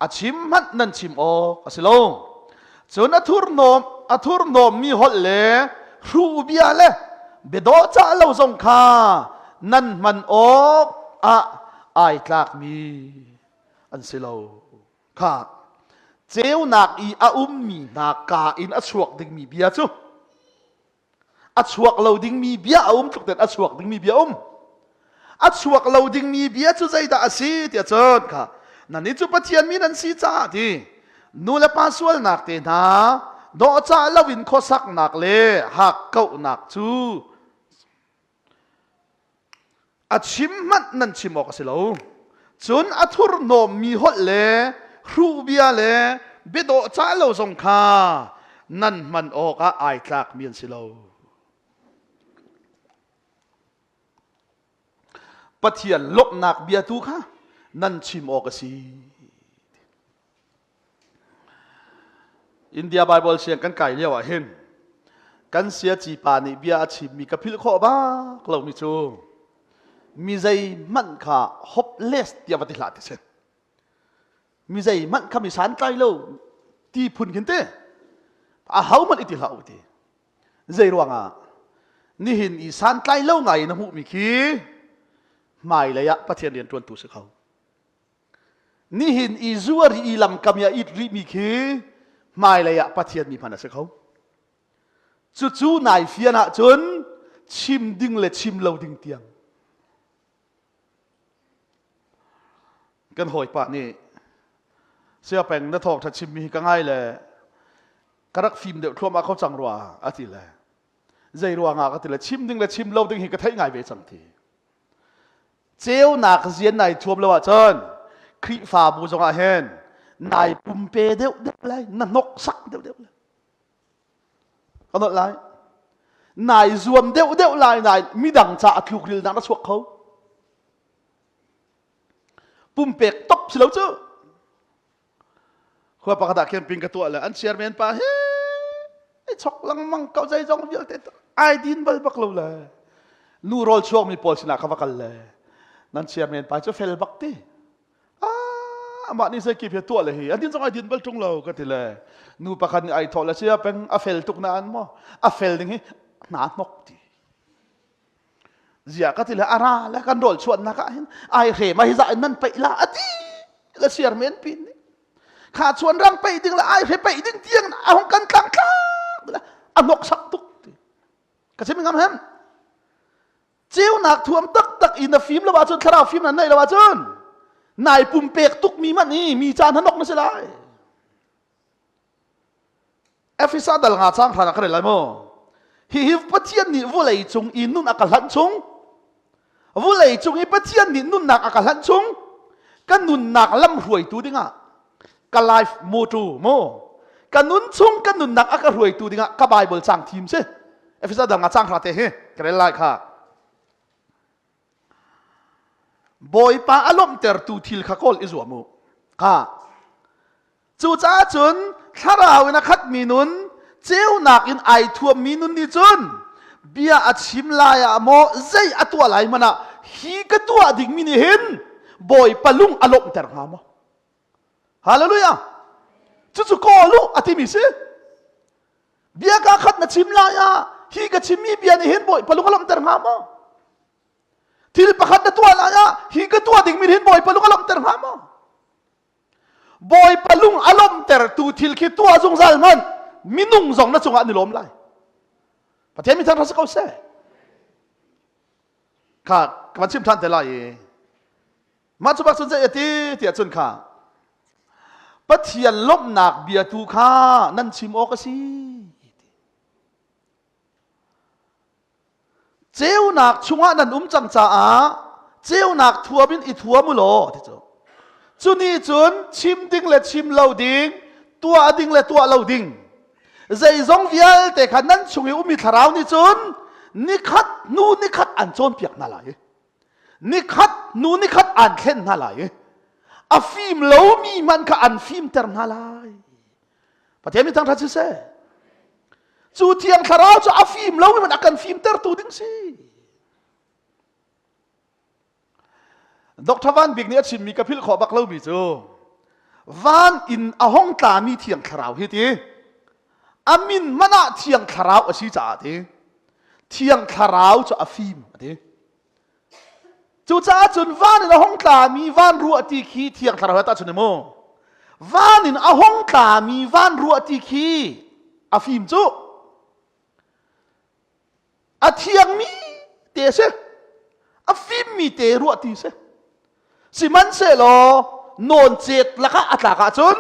อาชิมมันนันชิมโออาศิลงจนอทุรโนมมีหดเลรูเบียเลเบโดจ้าเลวสงคานั่นมันโอกไอตากมีอันศิลงค่ะเจ้านักอีอามีนักกาอินอชวกดึงมีเบียจูอชวกเราดึงมีเบียทุกแต่อชวกดึงมีเบียอชวกเราดึงมีเบียจูใจตาสีเตียจนค่ะนั่นนี่จูปะเทียนมีนันสีจ้าทีนูเลปาสวลนักเตนะโดจ้าลวินโคสักนักเลหักเก่านักจูอาชิมมันนันชิมออกสิเราจนอทุรโนมมีหดเลรูเบียเลเบโดจ้าเราสงคานั่นมันออกไอตากมีนสิเราปะเทียนลบนักเบียตูค่ะนั่นชิมออกสิอินเดียไบเบิลเสียงกันไก่เรียกว่าเห็นกันเสียจีปานิเบียชิมมีกระพิลข้อบ้าเรามีจูมีใจมันค่ะฮอปเลสเดียวัติลาติเซนมีใจมันค่ะมีสารใจเราที่พุ่นขึ้นเต้เขามันอิติลาอุติใจรวงนี่เห็นอีสารใจเราไงนะหูมีขี้ไม่เลยอะปะเทียนเรียนตวนตุสเขานี่เห็นอีซัวรีอีลำกำยาอิดริมีขี้ไม่เลยอะปะเทียนมีพันธุ์สเขาจู่ๆนายเฟียนะจนชิมดึงและชิมเราดึงเตียงกันหอยปะนี่เสียแปงนัทอกถ้าชิมมีก็ง่ายเลยกระดักฟิล์มเดี๋ยวทั่วมาเขาจังรัวอาทิตย์เลยใจรัวงาก็ติเลยชิมดึงและชิมเราดึงเห็นกระเทยง่ายไปสังทีเจ้าหนักเสียนนายทั่วเลยว่าจนครีฟ้าบูจงอาเฮนนายปุ่มเปเดียวเลยนั่นนกสักเดียวเลยก็นั่นไรนายรวมเดียวเลยนายมีดังจ่าคิวกริลนักนักสวกเขาปุ่มเปกตบสิแล้วเจ้าข้าปากกาเขียนปิงกระตัวเลยอันเชียร์เมนป่าเฮ้ยช็อกลังมังเก้าใจจงเยอะแต่ไอดินบัลบักเราเลยนูโรลช่วงมีโพสินาข้าพกันเลยนั่นเชียร์เมนป่าจะเฟลบักตีมานี่เสกีเพียตัวเลยอันนี้จงไอดินบัลจงเราก็ทีเลยนูปากกันไอทอลเชียเป็นอเฟลตุกนานมั้งอเฟลนี่นานกตีเสียก็ทีเลยอาราแล้วกันโดนชวนนักเห็นไอเหมาฮิซานั่นไปละอดีแล้วเชียร์เมนปินขาดชวนรังไปดึงละไอไปดึงเตียงเอาของกันกลางอันนกสักตุกก็ใช่ไหมครับเห็นเจ้าหนักท่วมตักอินฟิล์มแล้วว่าจนคาราฟิล์มนั้นในแล้วว่าจนนายปุ่มเปกตุกมีมันนี่มีจานนกนั่นใช่ไหมเอฟซ่าดัลงาจ้างพนักงานอะไรมั้งฮิฟปัจจัยนี้วุ้ยจงอินนุนอากาศหันชงวุ้ยจงอิปัจจัยนี้นุนนักอากาศหันชงกันนุนนักลำรวยตัวดิ้งกันไลฟ์โมจูโมกันนุนชงกันนุนนักอากาศรวยตัวดิ้งกันไบเบิลจ้างทีมใช่เอฟซ่าดัลงาจ้างพนักงานเฮ้กันอะไรค่ะบอยป้าอารมณ์เตอร์ตูทิลข้าโคลอิสวามูค่ะจู่จ้าจุนถ้าเราเนะคัดมีนุนเจ้าหนักอินไอทัวมีนุนนี่จุนเบียอัดชิมลายโมใจอัตัวไหลมันอ่ะฮีกตัวดิ่งมินิเห็นบอยปลุงอารมณ์เตอร์หามฮาเลลูยาจู่ๆก็ลูอธิมิสิเบียก็คัดนัดชิมลายฮีก็ชิมมีเบียนี่เห็นบอยปลุงอารมณ์เตอร์หามที่ประคัดตัวอะไรฮีก็ตัวดิ่งมินิเห็นบอยปลุงอารมณ์เตอร์หามบอยปลุงอารมณ์เตอร์ตูทิลคิดตัวจงใจมันมินุ่งจงนั่นจงอันนิลมไลประเทศมีทางรัศกาเซ่ค่ะกันชิมทันแต่ละมาจุบักสนใจที่จุนค่ะประเทศลบหนักเบียตูค่ะนั่นชิมโอกสิเจ้าหนักช่วงนั้นจังจ้าเจ้าหนักทัวบินอีทัวมุโลที่จุจุนี่จุนชิมดิ้งและชิมเหลาดิ้งตัวดิ้งและตัวเหลาดิ้งใจจงเวียลแต่ขันนั้นช่วงอุมิทาราวนี่จุนนิคัดนูนิคัดอันโจนเปียกน่าไหลนิคัดนูนิคัดอันเข็นน่าไหลอาฟิมเหลามีมันก็อันฟิมเตอร์น่าไหลป ประเทศมีทั้งทัศน์เซ่จูเทียงคาราวจะอาฟิมแล้วมันอาการฟิมเตอร์ตูดึงสิดรวันบิ๊กเนี่ยชิมมีกระพิลขอบักเล่าบิจูวันอินอาห้องตามีเทียงคาราวเฮตีอามินมันอะเทียงคาราวอชิจ่าทีเทียงคาราวจะอาฟิมทีจูจ้าจุนวันอินอาห้องตามีวันรัวตีขีเทียงคาราวตาจุนโมวันอินอาห้องตามีวันรัวตีขีอาฟิมจูอาเทียงมีเตะเสอาฟิมมีเตะรัวตีเสสิมันเสลอนนเจ็กแล้วก็อัตลากาจุน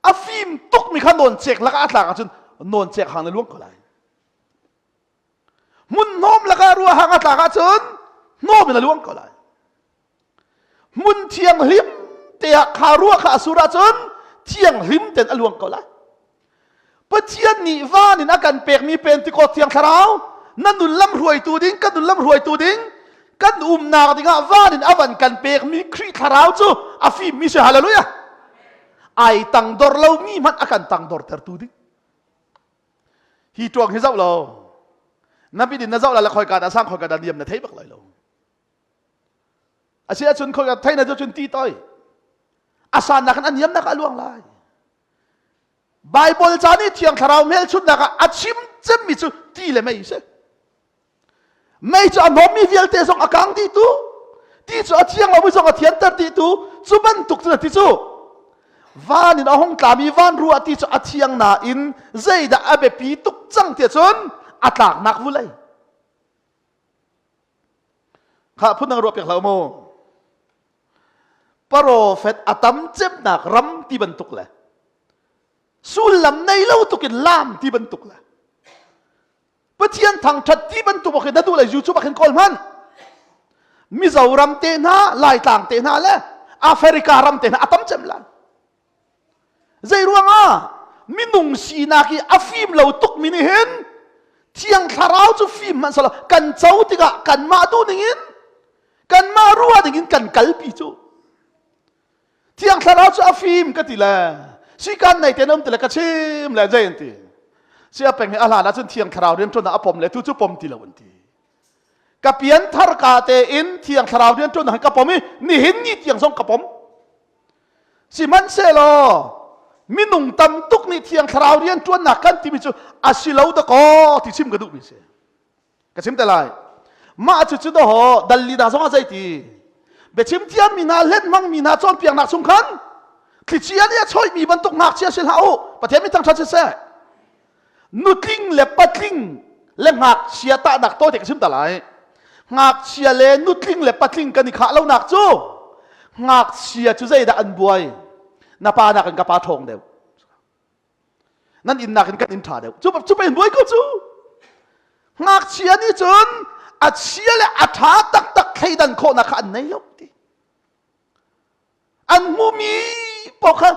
อาฟิมตุกมีขนนเจ็กแล้วก็อัตลากาจุนนนเจ็กหางในล่วงก็เลยมุนโนมแล้วก็รัวหางอัตลากาจุนโนมในล่วงก็เลยมุนเทียงลิมเตะขารัวขาสุราจุนเทียงลิมเต็นอล่วงก็เลยปะเทียนนี่ว่านี่นักการเปกมีเป็นที่กอเทียงคาราวนั่นดุลล้ำรวยตัวดิ้งกันดุลล้ำรวยตัวดิ้งกันนาดิ้งว่านี่อวันกันเปกมีครีคาราวจูอาฟิมมีเสียฮาเลลูยาไอตังดอร์เรามีมันอาการตังดอร์เตอร์ตัวดิ้งฮีตวงฮิเจ้าเรานับปีดินนะเจ้าเราคอยการสร้างคอยการเดียมนะเทบักเลยเราอาเซียชนคอยการไทยนะเจ้าชนตีต้อยอาสานนักอันเยี่ยมนักอลวงลายไบเบิลจานี่เทียงคาราวเมลชุดนักอาชิมเจมิจูตีเลยไม่ใช่ไม่จะนอมีเวลเตส่งอาการที่ตัวที่จะเทียงเราไม่ส่งอาเทียนเตอร์ที่ตัวจุบันตุกตัวที่ตัววันนี้เราห้องกลามีวันรัวที่จะอาเทียงนาอินใจด่าอาเบปีตุกจังเทียจนอัตลากนักวุ้ยข้าพูดนักรัวเปียกเราโมโปรเฟตอาตัมเจ็บนักรำที่บรรทุกเลยสุลลัมในเล่าตุกินลามที่บรรทุกละปะเทียนทางชัดที่บรรทุกบอกให้นัดูเลยยูทูบบอกให้กอลมันมิซารำเตน่าลายต่างเตน่าเลยแอฟริการำเตน่าอัตมจำลันใจรู้งามินุงสีนักอาฟิมเราตุกมินิเห็นเทียงคาราวจูฟิมมันสละกันเจ้าติกะกันมาดูนิ่งกันมารัวนิ่งกันกัลปีจูเทียงคาราวจูอาฟิมก็ติละสิการในเต็นท์แต่ละกระชิมและใจอันตีเสียเป็นอะไรนะจนเทียงคราวเรียนจนอาปมเลยทุกปมตีละวันทีกับเปลี่ยนทาร์กาเตอินเทียงคราวเรียนจนหันกับปมนี่เห็นนี่เทียงส่งกับปมสิมันเสลอมินุงตำตุกนี่เทียงคราวเรียนจนหนักกันที่มิจูอาศิลาวตะกอที่ชิมกระดูกมิเสกระชิมแต่ไรมาจุดๆดอดัลลีดาส่งอะไรตีเบชิมเทียนมีนาเล่นมั่งมีนาจอนเปียงหนักสงคันที่เชียเนี่ยช่วยมีบรรทุกหนักเชียเสียเอาประเทศไม่ตั้งชัดเสียนุติงเล็บปัดลิงเล่หักเชียตาหนักโตเด็กชิมตะไลหักเชียเลนุติงเล็บปัดลิงกันนี่ขาเราหนักจูหักเชียจุใจด่าอันบวยนาปาหนักกันกับปาทองเดียวนั่นอินหนักกันอินถ่าเดียวจูเป็นบวยก็จูหักเชียนี่จนอัดเชียเลอัฐาตักให้ดันโคนักอันไหนยกดีอันมูมีปกค่ะ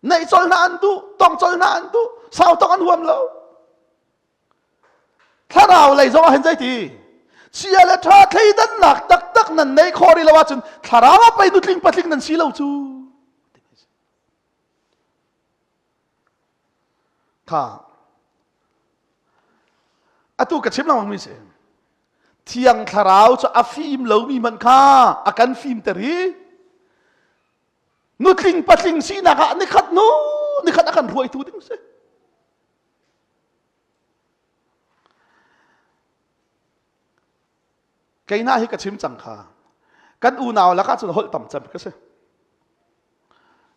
ในจอลนานดูต้องจอลนานดูสาวต้องอันห่วงเราถ้าเราเลยจะว่าเห็นใจทีเชียร์และท่าที่ดันหนักตักนั่นในคอริลาวาจนถ้าเราไปดูลิงปัดลิงนั่นชีเราจูค่ะอะตูกระชิมเราไม่ใช่เที่ยงถ้าเราจะอาฟิมเรามีมันค่าอาการฟิมแต่รีนุติงปัดลิงสีนักะนี่ขัดนู้นี่ขัดอาการรวยตัวดิ้งเสไกน่าให้กระชิมจังค่ะกันอูนาวแล้วก็จนหดต่ำจำก็เส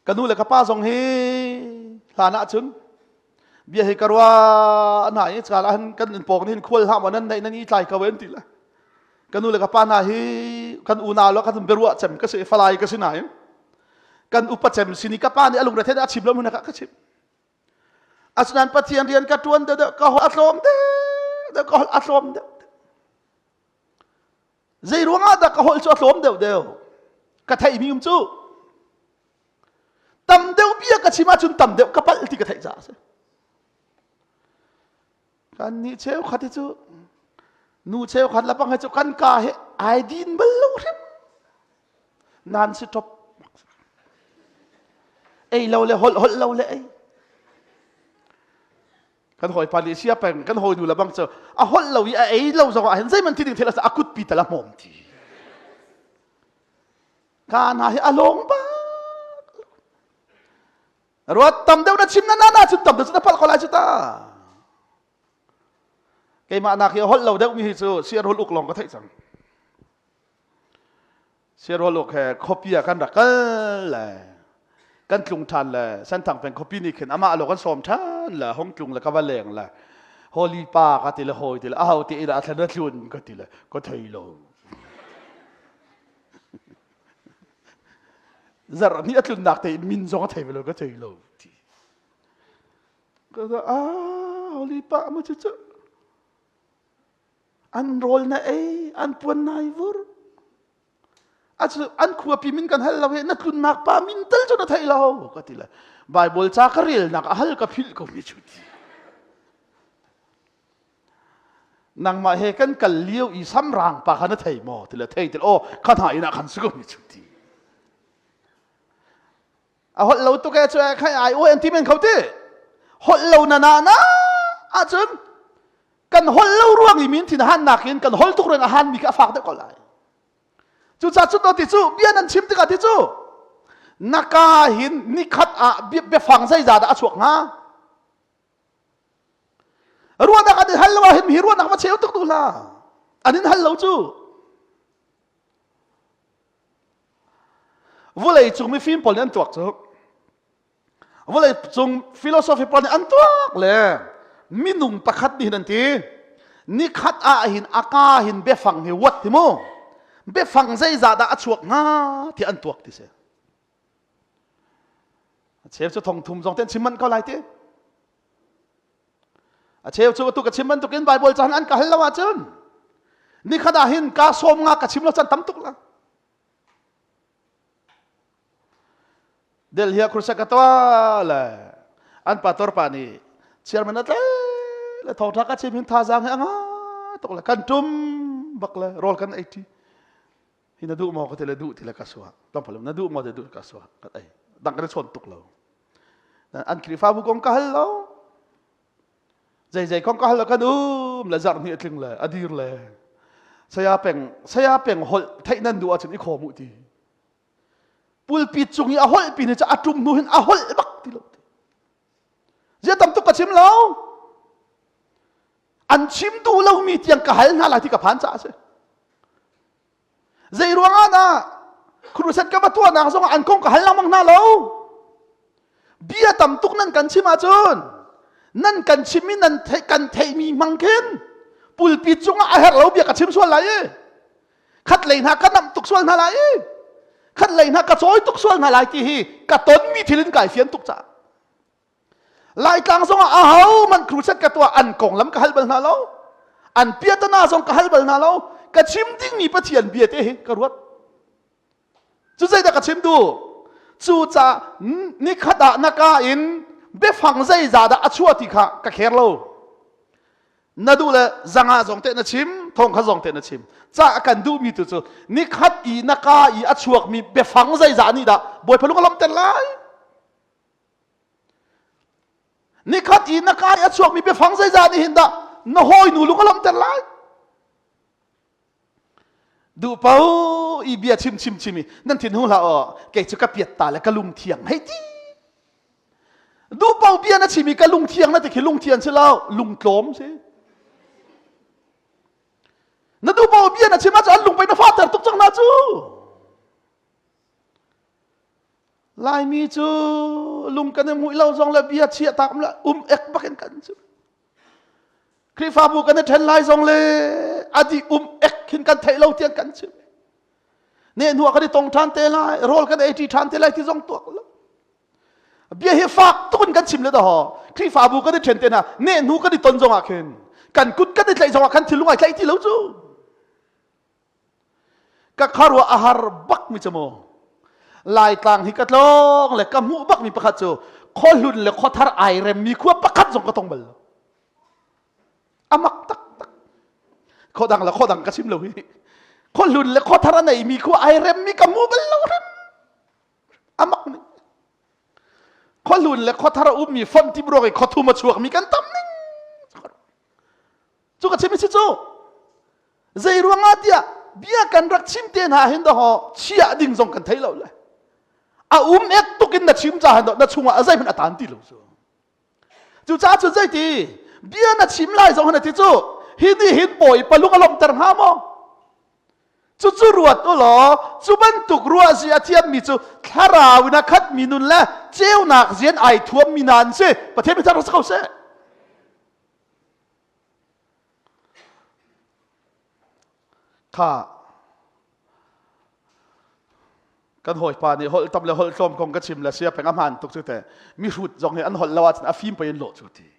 กันอูเลยกับป้าทรงเฮฐานะจุนเบียให้กระว่าอันไหนสารอันกันปอกนี่ควรทำวันนั้นในนั้นนี่ใจกระเว้นติละกันอูเลยกับป้านาเฮกันอูนาวแล้วก็จนเบรัวจำก็เสฟลายก็เสไหนกันอุปจัมสินิกป้านี่อารมณ์ประเทศอาชีพแล้วมันนะครับก็ชิบอาจารย์ปฏิญาณเรียนกระตวนเด็กก็หัวอัศมเด็กก็หัวอัศมเด็กใจรู้งาเด็กก็หัวอัศมเด็กกระไทยมีจูตำเดียวเบี้ยกระชิมาจุนตำเดียวกระปัลที่กระไทยจ้าสิกันนี่เชลขัดจูนูเชลขัดละปังให้จูกันกาเฮไอดินบลูริมนานสิทบเอ้เราเลยหดเราเลย kan hoi Malaysia peng kan hoi nu labang cho a hol lo i a ei lo zo a hen zai man ti ding thela sa akut pi tala mom ti kan ha hi along ba ruat tam deu na chim na chim tam deu na pal ko lai chu ta cái mà nãy hol lâu đấy mi chu share hol uk long có thấy rằng share hol uk he copy kan rak là kan tlung than là san thang pen copy ni khen ama lo kan som than là hong tlung là ka va leng là holy pa ka ti la hoi ti la au ti ira thlan tlun ka ti la có thấy lo giờ ni atlun nak te min zong thei lo có thấy lo ti ko holy pa ma chu chu an roll na an puan nai vur an khua pi min kan hal lo he na tlun nak pa min tel cho na thai lo ka ti la bible cha ka ril nak hal ka phil ko mi chu ti nang ma he kan kal liu i sam rang pa khan thai mo ti la thai ti o khan ha ina khan su ko mi chu ti a hot lo to ka chu khai ai o an ti men khau ti hot lo na a chung kan hol lo ruang li min thin han nakin kan hol tuk reng a han mi ka fak de ko lai chu cha chu to ti chu bian an chim ti ka ti chu naka hin ni khat a be phang sai za da a chuak nga ruang da ka di hal lo hin hi ruang na ma cheu tuk tu la anin hal lo chu volei chung mi film pol an tuak chu volei chung philosophy pol an tuak le minung pakhat ni nan ti ni khat a hin aka hin be phang he wat ti mo be phang zai za da achuak nga ti an tuak ti se chef chu thong thum jong ten chiman ko lai ti a chef chu tu ka chiman tu kin bible chan an ka hal lawa chun ni khat a hin ka som nga ka chim lo chan tam tuk la del hia krusa ka to la an pator pa ni chairman at le thong thak ka chim hin tha jang he anga tok la kan tum bak la rol kan 80 hina du mo ko tele du tila ka suwa tam palum na du mo de du ka suwa kat ai dang ka chon tuk lo an kri fa bu kong ka hal lo jai kong ka hal kan la jar ni atling la adir le saya peng hol thai nan du a chen i kho mu ti pul pi chung i a hol pi ni cha atum nu hin a hol bak ti lo giờ tầm tục cả chim lâu ăn chim tu lâu mi tiếng cả hai na lại thì cả phán trả chứ dây ruộng ăn à khuôn sét cái bắt tua nàng xong ăn công cả hai mang na lâu bia tầm tục năn cần chim à chun năn cần chim mi năn cần thấy mi mang khen pul pi chung à hết lâu bia cả chim xuân lại khát lấy na khát nằm tục xuân na lại khát lấy na cả chối tục xuân na lại thì cả tuấn mi thì lên cải phiền tục trả lại càng xong à hậu mình kêu sát cái tua ăn còng lắm cái hal bal na lâu ăn bia ta na xong cái hal bal na lâu cái chim tinh mi bắt tiền bia thế cái ruột chú dây ta cái chim tu chú cha ni khát đã na ka in bé phẳng dây giả đã chua thì khá cái khéo lâu na du là zanga giống thế na chim thong khá giống thế na chim cha cần du mi tu chú ni khát i na ka i chuộc mi bé phẳng dây giả ni đã bồi phải lúc làm tên lại ni khat i na kai achuak mi pe phang sai za ni hinda na hoi nu lu ko lam ter lai du pau i bia chim mi nan thin hu la o ke chu ka piat ta la ka lung thiang hei ti du pau bia na chimi ka lung thiang na te ki lung thian se lao lung tlom se na du pau bia na chima cha lung pe na fa ter tuk chang na chu lai mi chu lung kan mui lau zong la bia chia tam la ek baken kan chu kri fa bu kan then lai zong le adi ek hin kan thai lau tiang kan chu ne nu ka di tong than te lai rol kan 80 than te lai ti zong tuak lo bia he fak tun kan chim le da ho kri fa bu kan then te na ne nu ka di ton zong a khen kan kut kan tlai zong a kan thilung ai tlai ti lo chu ka kharwa ahar bak mi chamo lai tang hi kat long le kam hu bak mi pakhat chu kholun le khothar ai rem mi khuwa pakhat jong ka tong bal amak tak khodang ka sim lo hi kholun le khothar nei mi khuwa ai rem mi kam mu bal lo rem amak ni kholun le khothar mi fon ti bro ke khothu ma chuak mi kan tam ning chu ka chimi chu zai ruanga tia bia kan rak chim te na hin da ho chia ding zong kan thailo le a ek tukin na chim cha han na chunga azai man atan ti lo chu cha chu zai ti bia na chim lai zong han ti chu hi ni hin poi palung alom tar ha mo chu ruat to lo chu ban tuk ruwa zia thiam mi chu thara wina khat minun la cheu nak zian ai thuam minan se pathe mi thar sa seข้ากันหอยปานี่หอยตำเลยหอยต้มกงกระชิมและเสียเป็นอาหารตุกสุดแต่มีรูดจงให้อันหอยละวัดอาฟิมไปยันโหลดสุดที่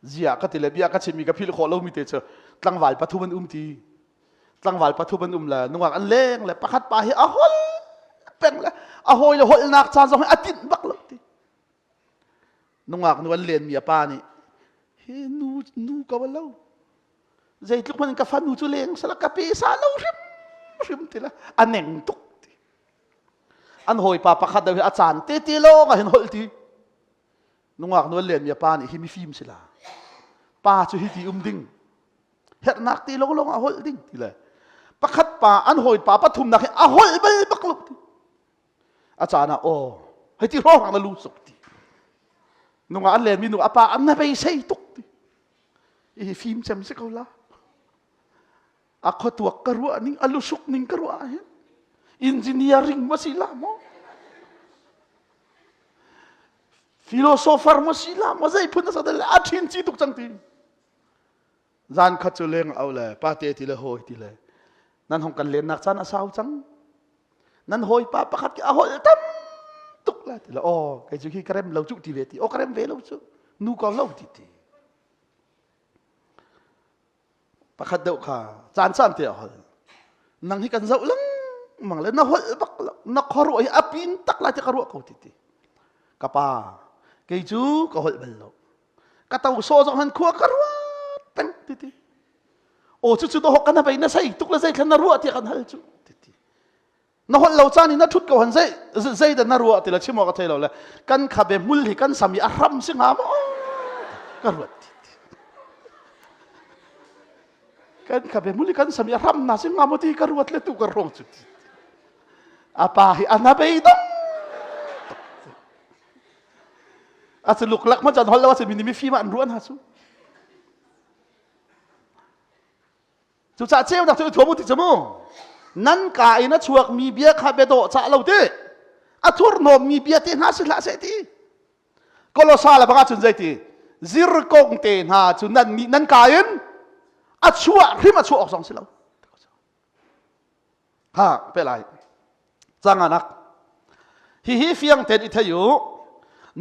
เจียก็ติเลเบียก็ชิมมีกับพี่ลูกขอเรามีเตจตั้งวาลปะทุมันทีตั้งวาลปะทุมันละนุ่งอันเล้งและประคัดปาให้อาหอยเป็นละอาหอยละหอยนักจานจงให้อตินบักเลยทีนุ่งอันเลียนมีปานี่เฮ้นูก็ว่าเราใจทุกคนกับฟันนูจุเลงสลักกะปีสาลูริมทีละอันเน่งตุกอันหอยปาประคัดเดาอาจารย์เตโลก็เห็นหอยทีนุ่งนวลเลียนมีปานี่ฮิมีฟิล์มสิละปาจุฮิตีดิ่งเห็ดนักตีลงอาหอยดิ่งทีละประคัดปาอันหอยปาปฐุมนักอาหอยไปบักลุกทีอาจารย์นะโอ้ให้ที่ร้องนั่นรู้สุกทีนุ่งอันเลียนมีนุ่งอาปาอันนั้นไปใส่ตุกทีฟิล์มจำสิเขาละaku tua kerua ning alusuk ning kerua ya engineering masih lama filosofer masih lama zai punasa dal atin ci tuk changti zan khachuleng aule pate ti le hoi ti le nan hong kan len nak chan asau chang nan hoi pa pakhat ki ahol tam tuk la ti la o kai chu ki krem lo chu ti ve ti o krem ve lo chu nu ko lo ti tiประคัดเดาค่ะจานซ้ำเตียวนั่งให้กันเจ้าลังมังเลยน่าหัวบักนักขรุยอภินตักลายจะขรุเขาติดกับป้าเกยจูก็หัวบัลโลกระตัวโซ่จงหันขวกรุเป็นติดโอ้จู่ๆตัวหกกันไปน่าใส่ตุกละใส่ขันน่ารัวที่กันหัลจู่ติดน่าหัวเราจานี่น่าทุดกับหันใส่แต่น่ารัวที่ละชิมอกระเทยเราเลยกันขับเบมุลที่กันสามีอารมณ์สิงหามกระรัวkan kabe muli kan sami ram na sing ngamoti karuat le tu karong chut apa hi anabe dong asuluk lak ma jan holla wase minimi fi ma an ruan hasu chu cha cheu dak tu thumu ti chamu nan ka ina chuak mi bia khabe do cha lo te athur no mi bia te na sila se ti kolosala banga chun zai ti zir kong te na chun nan ka inอาชัวที่มาชัวออกสองสิเราฮะเป็นไรจังนักฮิเฟียงเต็นอิทยุ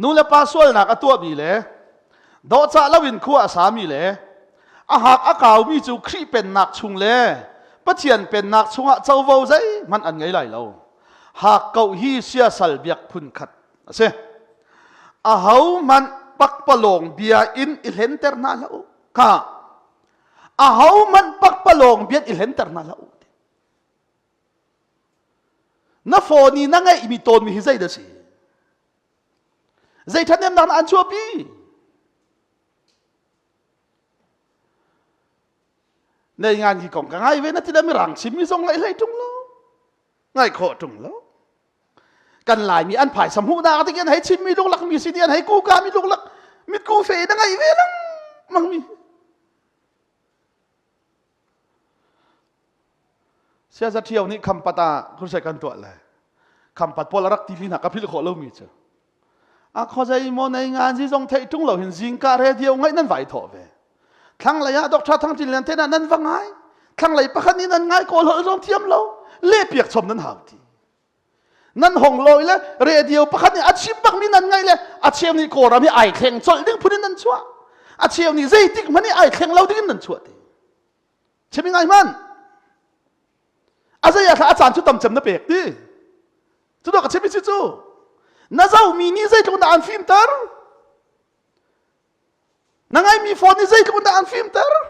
นู่นละป้าส่วนนักตัวมีเลยดอจ่าละวินขั้วสามีเลยอาหากอากาศมีจูครีเป็นนักชุงเลยปะเทียนเป็นนักชุงอ่ะเจ้าวูใจมันอันไงไรเราหากเกาฮีเสียสัลเบียกพุนขัดเสียอาหามันปักปะลงเบียอินอิเลนเตอร์นาเราค่ะอาหามันปักปะลงเบียดอิเลนเตอร์นาละอุดน้าโฟนี่นั่งไงมีตนมีหิใจเดสิใจท่านเนี่ยนั่งอันชัวปีในงานที่กองกันไงเว้ยนะที่ได้ไม่รังชิมมีทรงไงเลยจุงล้อไงโคจุงล้อกันหลายมีอันผ่ายสมหูนาที่กันให้ชิมมีลูกหลักมีสิเดียนให้กูกามีลูกหลักมีกูเฟยนั่งไงเว้ยลังมังมีเสียจะเที่ยวนี้คำปตาคุณใช้กันตัวอะไรคำปัดพลรักทีวีหนักกับพี่ลูกขอเล่ามีเจ้าเขาใจมองในงานที่ทรงเทจุงเราเห็นจิงการเดียวไงนั่นไหวถอดเวทั้งระยะดอกชาทั้งจินเลียนเทนันนั่นฟังไงทั้งระยะประคันนี้นั่นไงโกลเราต้องเทียมเราเล่เปียกชมนั่นหาวทีนั่นหงลอยเลยเรเดียวประคันนี้อาชีพบักมีนั่นไงเลยอาชีพนี้โกเรามีไอแข็งจนดึงพูดนั่นชัวอาชีพนี้ใจติ๊กมันนี่ไอแข็งเราดึงนั่นชัวทีใช่ไหมไงมันอาจารย์อาจารย์ชุดตำจำนับเอกดิชุดดอกกระเชมิชิจูน่าจะมีนี่ใจทุกคนอ่านฟิล์มเตอร์นั่งไงมีโฟนนี่ใจทุกคนอ่านฟิล์มเตอร์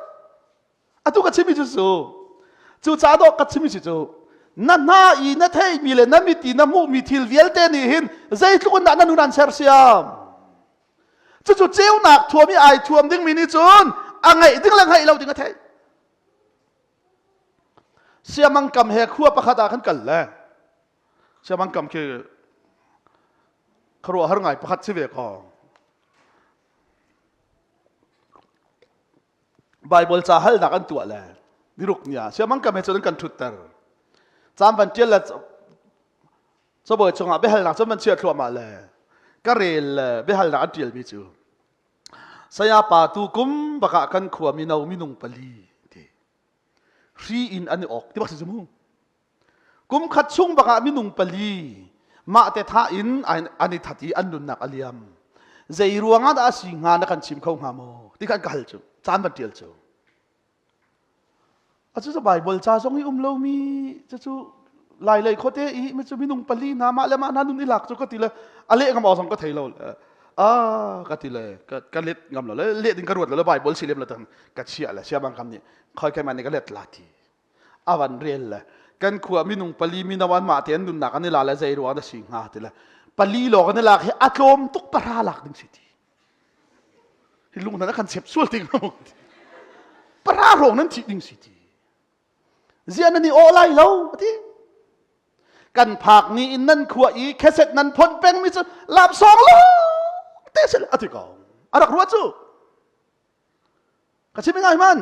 อะทุกกระเชมิชิจูจูจ้าดอกกระเชมิชิจูนั่นน่าอีนั่นเทมีเลยนั่นมีตีนั่นมูมีทิลเวียลเตนี่หินใจทุกคนนั่นนู่นนั่นเชอร์เซียมจู่เจ้าหนักทัวมีไอทัวมดิ้งมีนี่จูน angai ding lang hai lo ding athai siamang kam he khua pakhata khan kal la siamang kam ke khro har ngai pakhat sive ko Bible cha hal dak an tua la diruk nia siamang kam he chon kan thutar cham ban tel la cho boi chonga be hal nak chon man chia thua ma la ka rel be hal nak an tial mi chu saya pa tu kum baka kan khua mi nau mi nung pali ti ri in an ok ti bak se mu kum khat chung baka mi nung pali ma te tha in ani thati an nun nak aliam zei ruanga da si nga na kan chim khau nga mo ti kan ka hal chu chan ban tial chu achu sa bible cha song i lo mi chu lai lai khote i mi chu mi nung pali na ma le ma na nun ilak chu ko ti la ale ngam awsang ko thei lo ka ti le ka let ngam lo le din ka ruat lo bible silem la tan ka chia la sia bang kam ni khoi kai man ni ka let la ti awan rel la kan khua mi nung pali mi nawan ma ten dun na kan ni la la zai ruwa da si nga ti la pali lo kan la he atlom tuk para lak ding si ti hi lung na kan sep sul ting mo para rong nan ti ding si ti zian ni o lai lo tiกันผักนี้อินนั่นขวอีแค่เสร็จนั้นพ้นแป้งมิจะลาบสองโลเตะเสร็จอธิกองอะไรรู้ว่าจูกระชิบไม่ง่ายมัน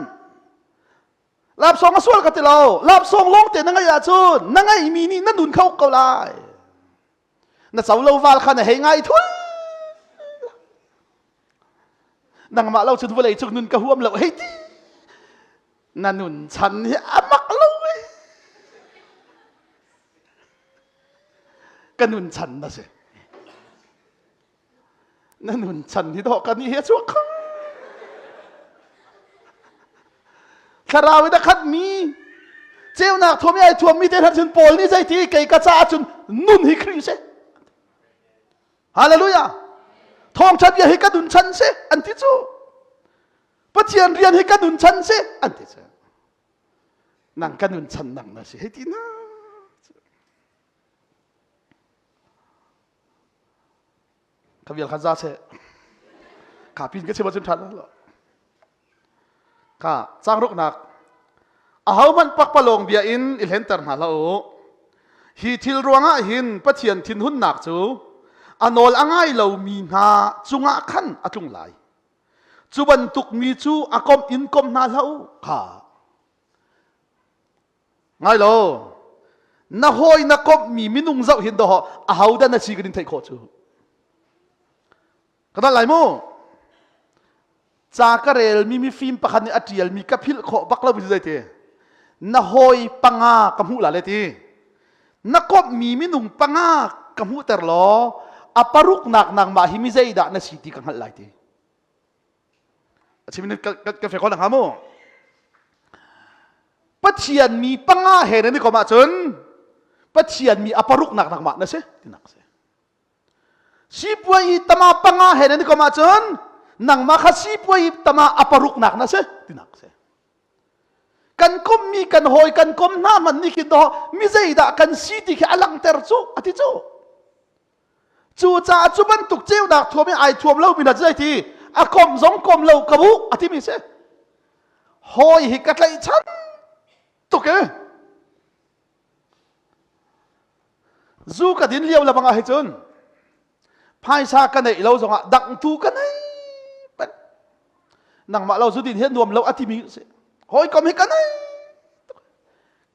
ลาบสองมาส่วนกันติเราลาบสองลงเตะนั่งไงอาจูนนั่งไงมีนี่นั่นดุนเข้าเกาไลนั่นสาวเราวาลขันให้ง่ายทุนนั่งมาเราจุดวันไหนจุดนุนกระหัวมเราให้ดีนั่นนุนฉันเนี่ยมักเรากันนุนฉันนะสินั่นนุนฉันที่ดอกกันนี่เหี้ยชัวร์คาราวิดาคัดมีเจ้าหนักทัวมีไอทัวมีเตทันจุนโปลนี่ใจที่ไก่กระจาจุนนุนฮิคริเซฮาเลลูยาทองฉันอย่าให้กันนุนฉันเซอันที่จูปัจเจียนเรียนให้กันนุนฉันเซอันที่จูนั่งกันนุนฉันนั่งนะสิให้ที่น่าขบวนขันซาเช่ขาพินก็เชื่อว่าจุนทันแล้วข้าจ้างรกหนักอาหามันปักปลงเบียอินอิเลนเตอร์มาแล้วฮีทิลรวงอ่ะหินปะเทียนทินหุ่นหนักจูอันอลอ่างไงเรามีหาจุงอ่ะขันอ่ะจุงไหลจูบันตุกมีจูอ่ะกอมอินกอมนาแล้วข้าไงเราน้าหอยน้ากอมมีมินุงเจ้าหินดอกอาหาดันน่ะชีกันดินไทยโคจูก็นั่นไหลโม่จากเรลมีฟิล์มประคันอัจฉริยมีกระพิลขอบักเล่าไปด้วยเถอะน่าหอยปังากำหูหลายเลยทีนักก็มีมินุ่งปังากำหูแต่ล้ออัปรุกหนักนางมาหิมิเจดาน่ะสิทธิกันหลายทีใช่ไหมนี่กาแฟคนหนักฮะโม่ปัจเจียนมีปังาเห็นนี่ก็มาจนปัจเจียนมีอัปรุกหนักมาน่ะสิที่หนักสิsi puai tama panga hen ni ko ma chon nang ma kha si puai tama aparuk nak na se tinak se kan kom mi kan hoi kan kom na man ni ki do mi zeida kan si ti ki alang ter chu ati chu cha chu ban tuk cheu dak thom ai thom lo mi na zai ti a kom zong kom lo ka bu ati mi se hoi hi ka tlai chan to ke zu ka din liao la banga he chonพายซากันไหนเราส่งอ่ะดังตูกันไหนนังมาเราสุดินเห็นรวมเราอธิมีเสียหอยก็ไม่กันไหน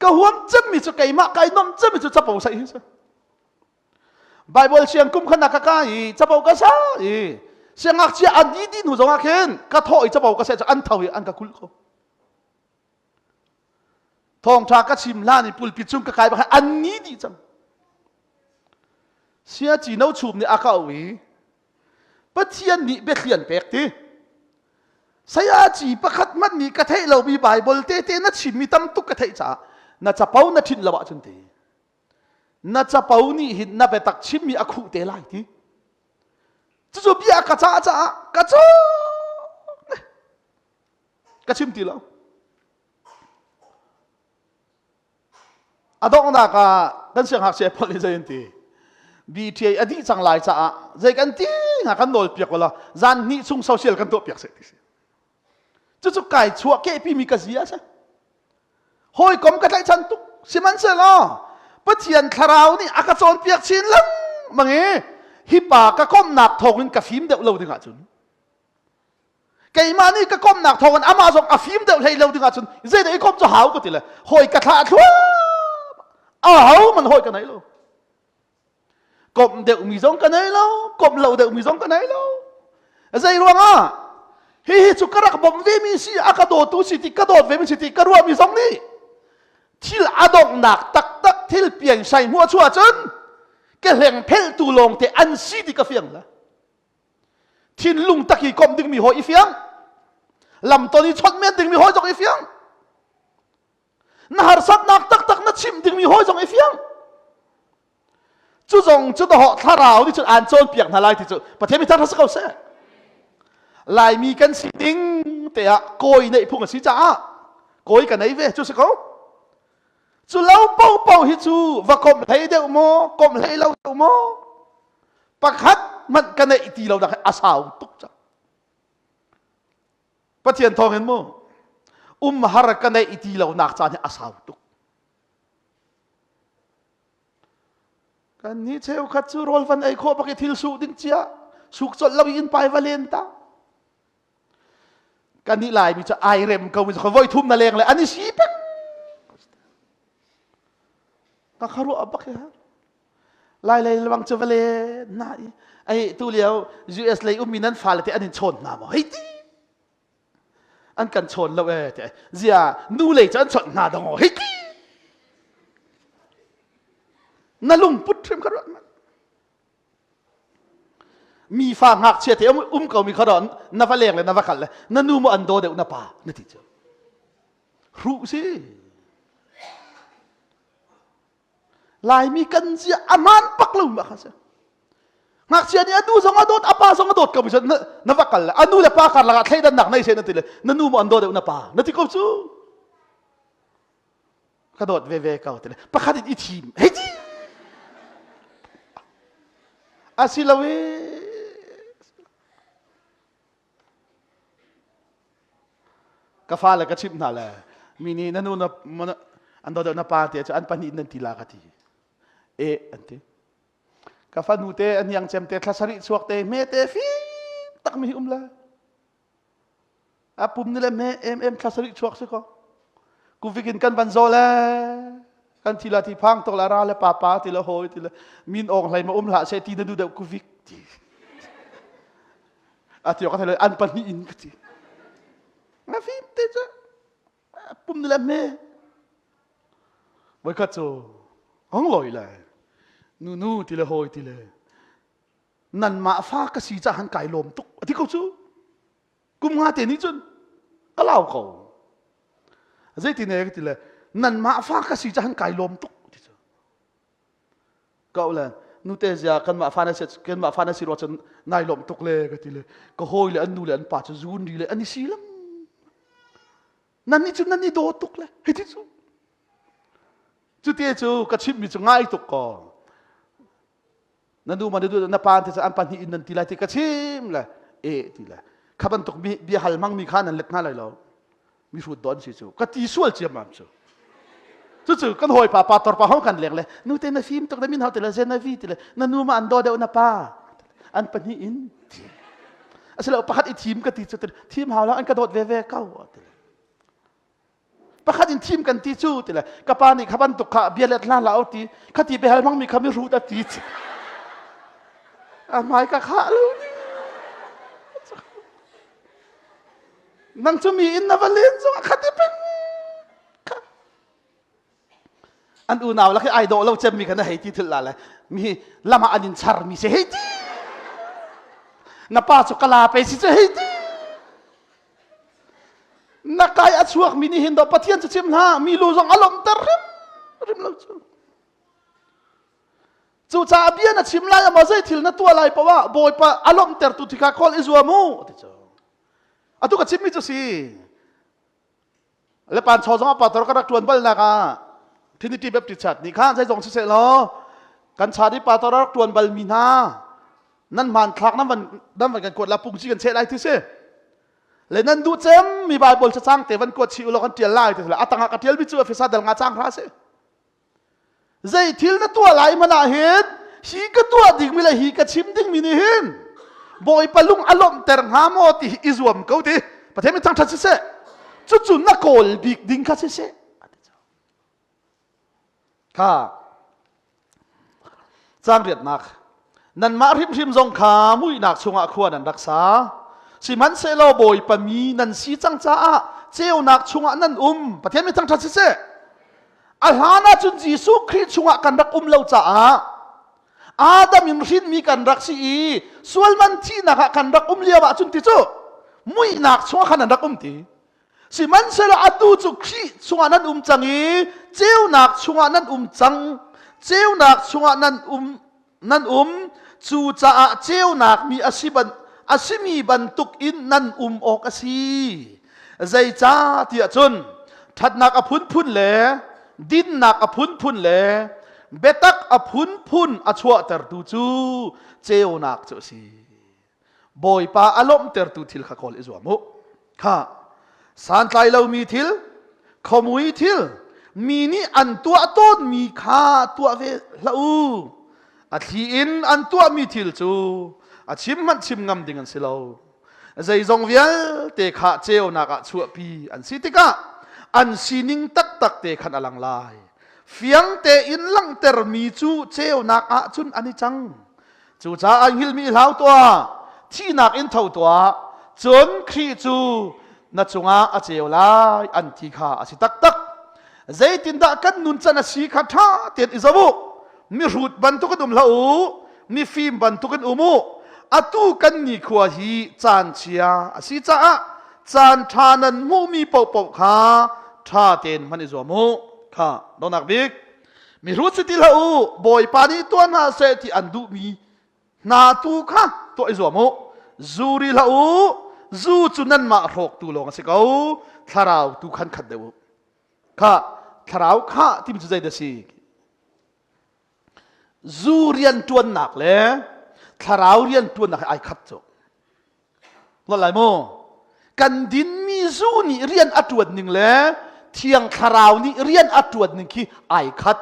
ก็ห่วงจะมีสุกไก่มาไก่นมจะมีสุจับเอาใส่เสียไบเบิลเชียงกุ้มขนาดกะกายจับเอากระซ่าเสียงอักเชียอันนี้ดินหูส่งอ่ะเข็นกระถอยจับเอากระซ่าจะอันเท่าอันกะคุลเขาทองชากระชิมล้านี่ปุลปิจุ่มกะกายไปอันนี้ดีจังเสียจีนเอาชูมในอากาศวิปัจเจียนนี่เบ็ดเลียนแปลกทีเสียจีประคัดมันนี่กระเทยเรามีไบเบิลเต้นัดชิมมีตั้มตุกกระเทยจ้าน่าจะเป้านัดชินละวะจนทีน่าจะเป้านี่หินน่าไปตักชิมมีอาคูเตไลทีจู่ๆพี่อากาศจ้ากระจ้ากระชิมทีแล้วอดองนักกันเสียงหักเสียพอลิเซนทีBTA อดีตสังหลายจ้าใจกันที่หากันโดนเปียกวะละจานนี้ซุ่งโซเชียลกันตัวเปียกเสร็จ จุไก่ชัวเกพี่มีกระเสียใช่หอยกลมกระไรฉันตุกสิมันเสลอปะเทียนคาราวนี่อากาศอนเปียกชินลังมังเอฮิปากะก้มหนักทองกับฟิล์มเดาเราดึงอาจุนไก่มานี่ก็ก้มหนักทองอามาส่งฟิล์มเดาให้เราดึงอาจุนเจได้ก้มจะหาวก็ติเลยหอยกระทะทั่วอ้าวมันหอยกันไหนเราก้มเดามีส่งกันไหนเราก้มเราเดามีส่งกันไหนเราเจรวงอ่ะเฮ้ยสุกรักบ่มเวมิสิอากาโดตุสิติกระโดดเวมิสิติกระรัวมีส่งนี่ที่อดงหนักตักที่เปลี่ยนใส่หัวชั่วจนก็แหงเพลตูลงแต่อันซีดิกาเฟียงละทินลุงตะกี้กอมดึงมีหอยอีเฟียงลำตัวนี้ชดเมียนดึงมีหอยจงอีเฟียงนาฮาร์สัตนักตักนัดชิมดึงมีหอยจงอีเฟียงจู่จงจุดเหาะท่าราวที่จุดอ่านโจนเปียกนาลายที่จุดประเทศมีท่าทัศเขาเสียลายมีกันสีดิ้งแต่โกยในพุ่งสีจ้าโกยกันไหนเว้จุดสิเขาจู่เล่าเป่าฮิจูว่ากลมไหลเดียวโมกลมไหลเราเดียวโมปักฮัดมันกันในตีเราดักอาสาวตุกจ้ะปะเทียนทองเห็นโมฮาร์กันในตีเราหนักจ้าเนี่ยอาสาวตุกกันนี้เช้าขัดจูโรลฟันไอโคปักทิลสูดิ้งเจียสุกจดเราอินไปวาเลนตากันนี้ลายมีจะไอเรมเขามีจะคอยทุ่มนาเลงเลยอันนี้สีเป็งก็เขารู้อับบักเหรอลายระวังจะเวลน่าไอ้ตัวเลี้ยว US เลยมีนั่นฟ้าเลยที่อันนี้ชนน้ำเฮ้ยดีอันกันชนแล้วแต่เสียนู่เลยจะอันชนน้ำดงเฮ้ยดีนั่นลุงพุทธมขรอนมีฟังหักเชียเทียมเขามีขรอนนับว่าเลี้ยงเลยนับว่าขันเลยนั่นนู่มันอันโดเดี๋ยวนับป่านั่นที่เจ้ารู้สิลายมีกันเสียอามันปักลุ่มอะค่ะเสียหักเสียนี่อดูสองอดอาปาสองอดกับมิฉันนับว่ากันเลยอดูเลยปากันละกันใช้ดันหนักในเส้นนั่นทีเลยนั่นนู่มันอันโดเดี๋ยวนับป่านั่นที่เขาสู้กระโดดเว่ๆเขาทีเลยปะคัดอีทีมเฮ้ยจีอาศิลาเวกาฟ้าเลยก็ชิมน่าเลยมีนี่นั่นนู่นมันอันโดเดี๋ยวนับป่าเดี๋ยวจะอันปนินันทีละกันทีอันที่กาฟานูเตอันยังเจมเตคลาสริสวกเตเมเตฟีตักมีละปุ่มนี่แหละเมคลาสริสวกสิก็กูฟิกินกันบันโซละกันทีละที่พังตกละราละป้าทีละโหยทีละมินออกอะไรมาละเซตีนั่นดูเดี๋ยวกูฟิกทีที่ก็ทำเลยอันปนิอินก็ทีงาฟิมเตจ้ะปุ่มนี่แหละเมไว้ก็โจห้องลอยเลยนู่ทีละโหยทีละนั่นมาฟ้าก็สีจะหันไก่ลมตุกที่เขาชูกุมหาเตนี่จนก็เล่าเขาเจ้าทีนี้ก็ทีละนั่นมาฟ้าก็สีจะหันไก่ลมตุกที่เขาก็เอาเลยนู่เตจะกันมาฟ้าในสิรวจนนายลมตุกเลยก็ทีละก็โหยเลยอันนู่เลยอันป่าจะจูนดีเลยอันนี้สีลังนั่นนี่จุดนั่นนี่โดตุกเลยเฮ้ยที่สุดจุดที่จูกระชิบมีจะง่ายตุกก่อนั่นดูมันดูนับปานที่จะอันปันที่อินนันทีไรที่กระชิมเลยทีละขับมันตุกมีหัลมังมีข้านั่นเล็กน่าเลยเรามีสูตรดอนสิจูก็ตีส่วนเจียมมันจูกันหอยป่าตอร์ป่าห้องกันเลี้ยงเลยนู่เตนฟิล์มตุกได้มินเขาทีละเซนฟีทีละนั่นนู่มาอันโดเดวนับปาอันปันที่อินอาศัยเราประคัดอีทีมกันตีจุดทีมหาแล้วอันกระโดดเว่ๆเข้าประคัดอินทีมกันตีจูทีละกับปานี่ขับมันตุกขาเบียร์เล็ดล่าเราตีขัดตีไปหัลมังมีคำไม่รู้แต่ตีหมายกับข้าลูกนั่งจะมีอินนาวัลเลนส์ขัดที่เป็นอันอูนาวแล้วคือไอดอลเราจะมีกันนะเฮติทุลละเลยมีลามาอันอินชาร์มีเสเฮตินับป้าสุกลาไปสิเสเฮตินักกายอัศวกมินิฮินดอปะเทียนจะชิมหามีลูซองอารมณ์ตริมเราจู่จ่าเบียนชิมลายมาใจทิลนัตัวลายเพราะว่าบอยปะอารมณ์เตอร์ตุติกาคอลอิซัวมูอะตุกชิมมิจุสีแล้วปานชอซองปะตรกรักตวนบัลนักาที่นี่ที่แบบติดชัดนี่ข้าใจจงเสียล้อกันชาดิปะตรกตวนบัลมีนานั่นมันคลักนั่นมันกันกดละปุ่งจีกันเชลัยที่เส le nan du chem mi bible cha chang te van ko chi ulo kan tial lai te la atanga ka tial bi chu fe sa dal nga chang ra se zai thil na tua lai mana hen hi ka tua ding mi la hi ka chim ding mi ni hen boy palung alom ter nga mo ti izuam ko ti pathe mi chang tha se chu chu na kol big ding kha se ka chang riat nak nan ma rim rim zong kha mui nak chunga khuan an raksa si man se lo boy pa mi nan si chang cha a cheu nak chunga nan pathian mi chang tha se alhana chun jisu christ chunga kan rak lo cha a adam in rin mi kan rak si i sual man thi na kan rak liawa chun ti chu mui nak chunga kan rak ti si man se lo atu chu christ chunga nan changi cheu nak chunga nan chang cheu nak chunga nan chu cha a cheu nak mi asimi bantuk in nan ok asi zai cha tia chun that nak a phun le din nak a phun le betak a phun a chua ter tu chu cheu nak chu si boy pa alom ter tu thil kha kol izuamu kha san tlai lo mi thil khomui thil mi ni an tua ton mi kha tua ve lau a thi in an tua mi thil chu a chim ngam ding an silo zai zong vial te kha cheu na ka chua pi an sitika an sining tak te khan alang lai fiang te in lang ter mi chu cheu na ka chun ani chang chu cha an hil mi lau to thi nak in thau to chon khri chu na chunga a cheu lai an thi kha a si tak zai tin da kan nun chan a si kha tha ten izabu mi rut ban to kan lau mi fim ban to kan umu atu kan ni khwa hi chan chia asi cha chan thanan mu mi pau kha tha ten mani zo mu kha donak bik mi ru chi til hu boy pani to na se ti andu mi na tu kha to izo mu zuri hu zu chunan ma rok tu long se kau tharau tu khan khat deu kha tharau kha tim chu zai da si zurian tuan nak le tharau rian tuan nak ai khat cho lo lai mo kan din mi zu ni rian atuat ning le thiang tharau ni rian atuat ning ki ai khat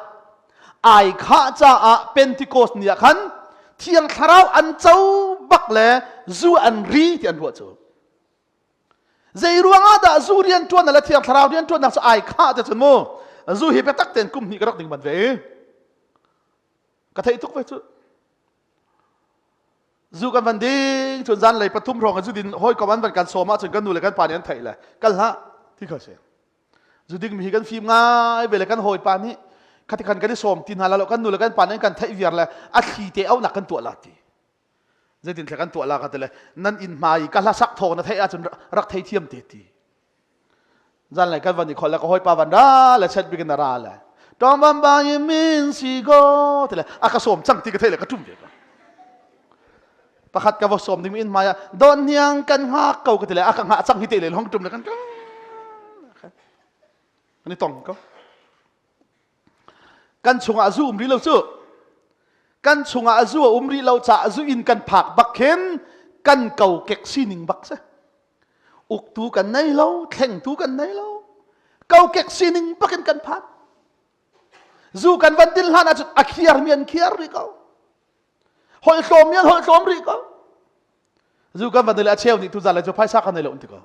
cha a pentecost ni khan thiang tharau an chau bak le zu an ri ti an ro cho zai ruanga da zu rian tuan la thiang tharau rian tuan nak ai kha cha chun mo zu hi pe tak ten kum ni garak ding ban ve ka thai tuk ve chu zu kan van ding chun zan lei pathum rong zu din hoi kawan van kan soma chun kan nu le kan pa nian thai la kal ha thi kha se zu ding mi kan phim ngai ve le kan hoi pa ni khati khan kan som tin hala lo kan nu le kan pa nian kan thai viar la a thi te au na kan tu la ti zai din kan tu la ka te le nan in mai ka la sak thong na thai a chun rak thai thiam te ti zan lei kan van ni khol la ko hoi pa van da la chat bi kan ra la tom bam ba min si go te le a ka som chang ti ka thai le ka tum ve pakhat ka vosom ding in maya don niang kan ha kau ka tele akang ha chang hi tele hong tum le kan ani tong ko kan chunga zu umri lo chu kan chunga zu umri lo cha zu in kan phak bak khen kan kau kek sining bak se uk tu kan nei lo theng tu kan nei lo kau kek sining bakin kan phat zu kan van dil hana chu akhiar mian khiar ri kau hoi som yan hoi som ri ko zu kan van le acheu ni tu za la jo phai sa kan le un ti ko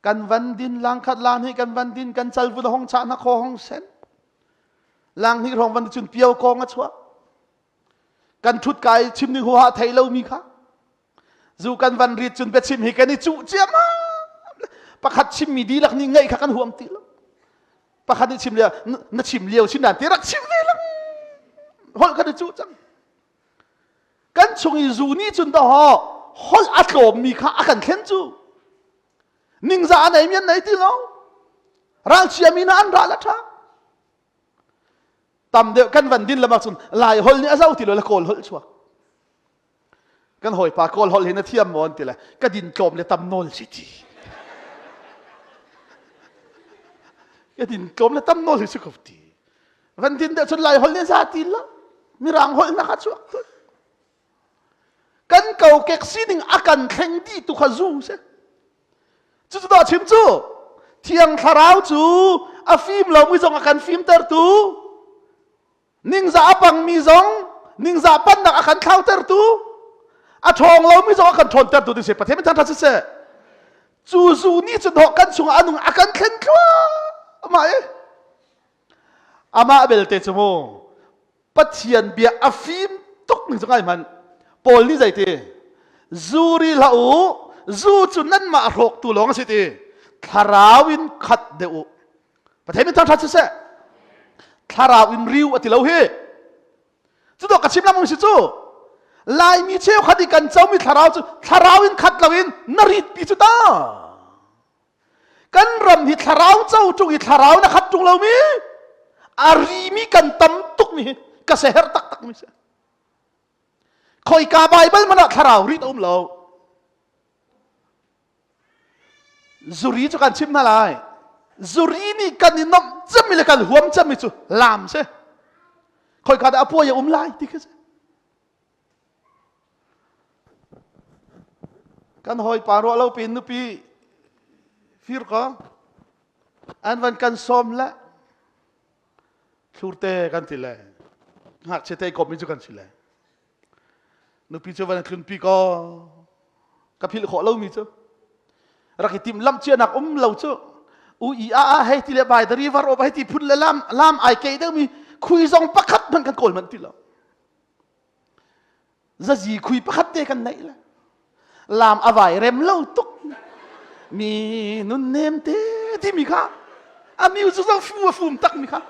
kan van din lang khat lan hi kan van din kan chal vu hong cha na kho hong sen lang hi rong van chun piao ko nga chwa kan thut kai chim ni hoa thai lo mi kha zu kan van ri chun be chim hi kan ni chu chiama pakhat chim mi di lak ni ngai kha kan huam ti lo pakhat ni chim le na chim liao chin dan ti rak chim ve lang hol kan chu chang kan chung i zu ni chun da ho hol atlom mi kha akan khen chu ning za nei mian nei ti lo ral chia mi na an ra la tha tam de kan van din la mak chun lai hol ni azau ti lo la kol hol chua kan hoi pa kol hol hin a thiam mon ti la ka din tlom le tam nol si ti ka din tlom le tam nol si ko ti van din de chun lai hol ni za ti la mi rang hol na kha chuak tu kan kau kek sining akan kheng di tu khazu se จู่ต่อชิมจู่เที่ยงคาราวจู่อาฟิล์มเราไม่ส่งอาการฟิล์มเตอร์ตูนิ่งจะปังมีส่งนิ่งจะปั้นนักอาการเข้าเตอร์ตูอาทองเราไม่ส่งอาการชนเตอร์ตูดิเสประเทศไม่ทันทัศเสจู่นี่จะดอกกันส่งอานุอาการเข็นคว้ามาอามาเบลเตจโมปัจเจียนเบียอาฟิล์มตกหนึ่งสังไงมันโปลนี่ใจเตจูริลาอูจูจุนั้นมาหกตุลงสิเตทาราวินขัดเดอุประเทศไม่ทันทัศเสทาราวินริวอติเลาเฮจุดดอกกระชิมน้ำมันสิจูลายมีเชี่ยวขัดกันเจ้ามีทาราวจูทาราวินขัดลาวินนริดปีจุดากันรำหิทาราวเจ้าจุงหิทาราวนะขัดจุงเรามีอารีมีกันตั้มตุกมีกระเสฮร์ตักมีเสคอยกาไบเบิลมันทาราวริดเราจุรีจุกันชิมนั่นเลยจุรีนี่กันนี่น้องจะมีเลยกันหัวมจะมีจูลามเสคอยกาได้อภัยอย่าไล่ที่คือกันหอยปารวเราเป็นนุปีฟิรก็อันวันกันซ้อมละชูเตกันทีละหากเชตกบมีจุกันทีละนุปีเจวันคืนปีก็กับพิลขอเรามีจูรักทิมลำเชียนักเราจูอูอีอาให้ทีละใบดรีวารอไปให้ทีพุ่นละลำไอเกย์เดมีคุยซองปักขัดมันกันโกลมันทีละจะจีคุยปักขัดเตกันไหนละลามอวัยเร็มเล่าตุกมีนุ่นเนมเตที่มีค่ะอามีอุจจาระฟูมตักมีค่ะ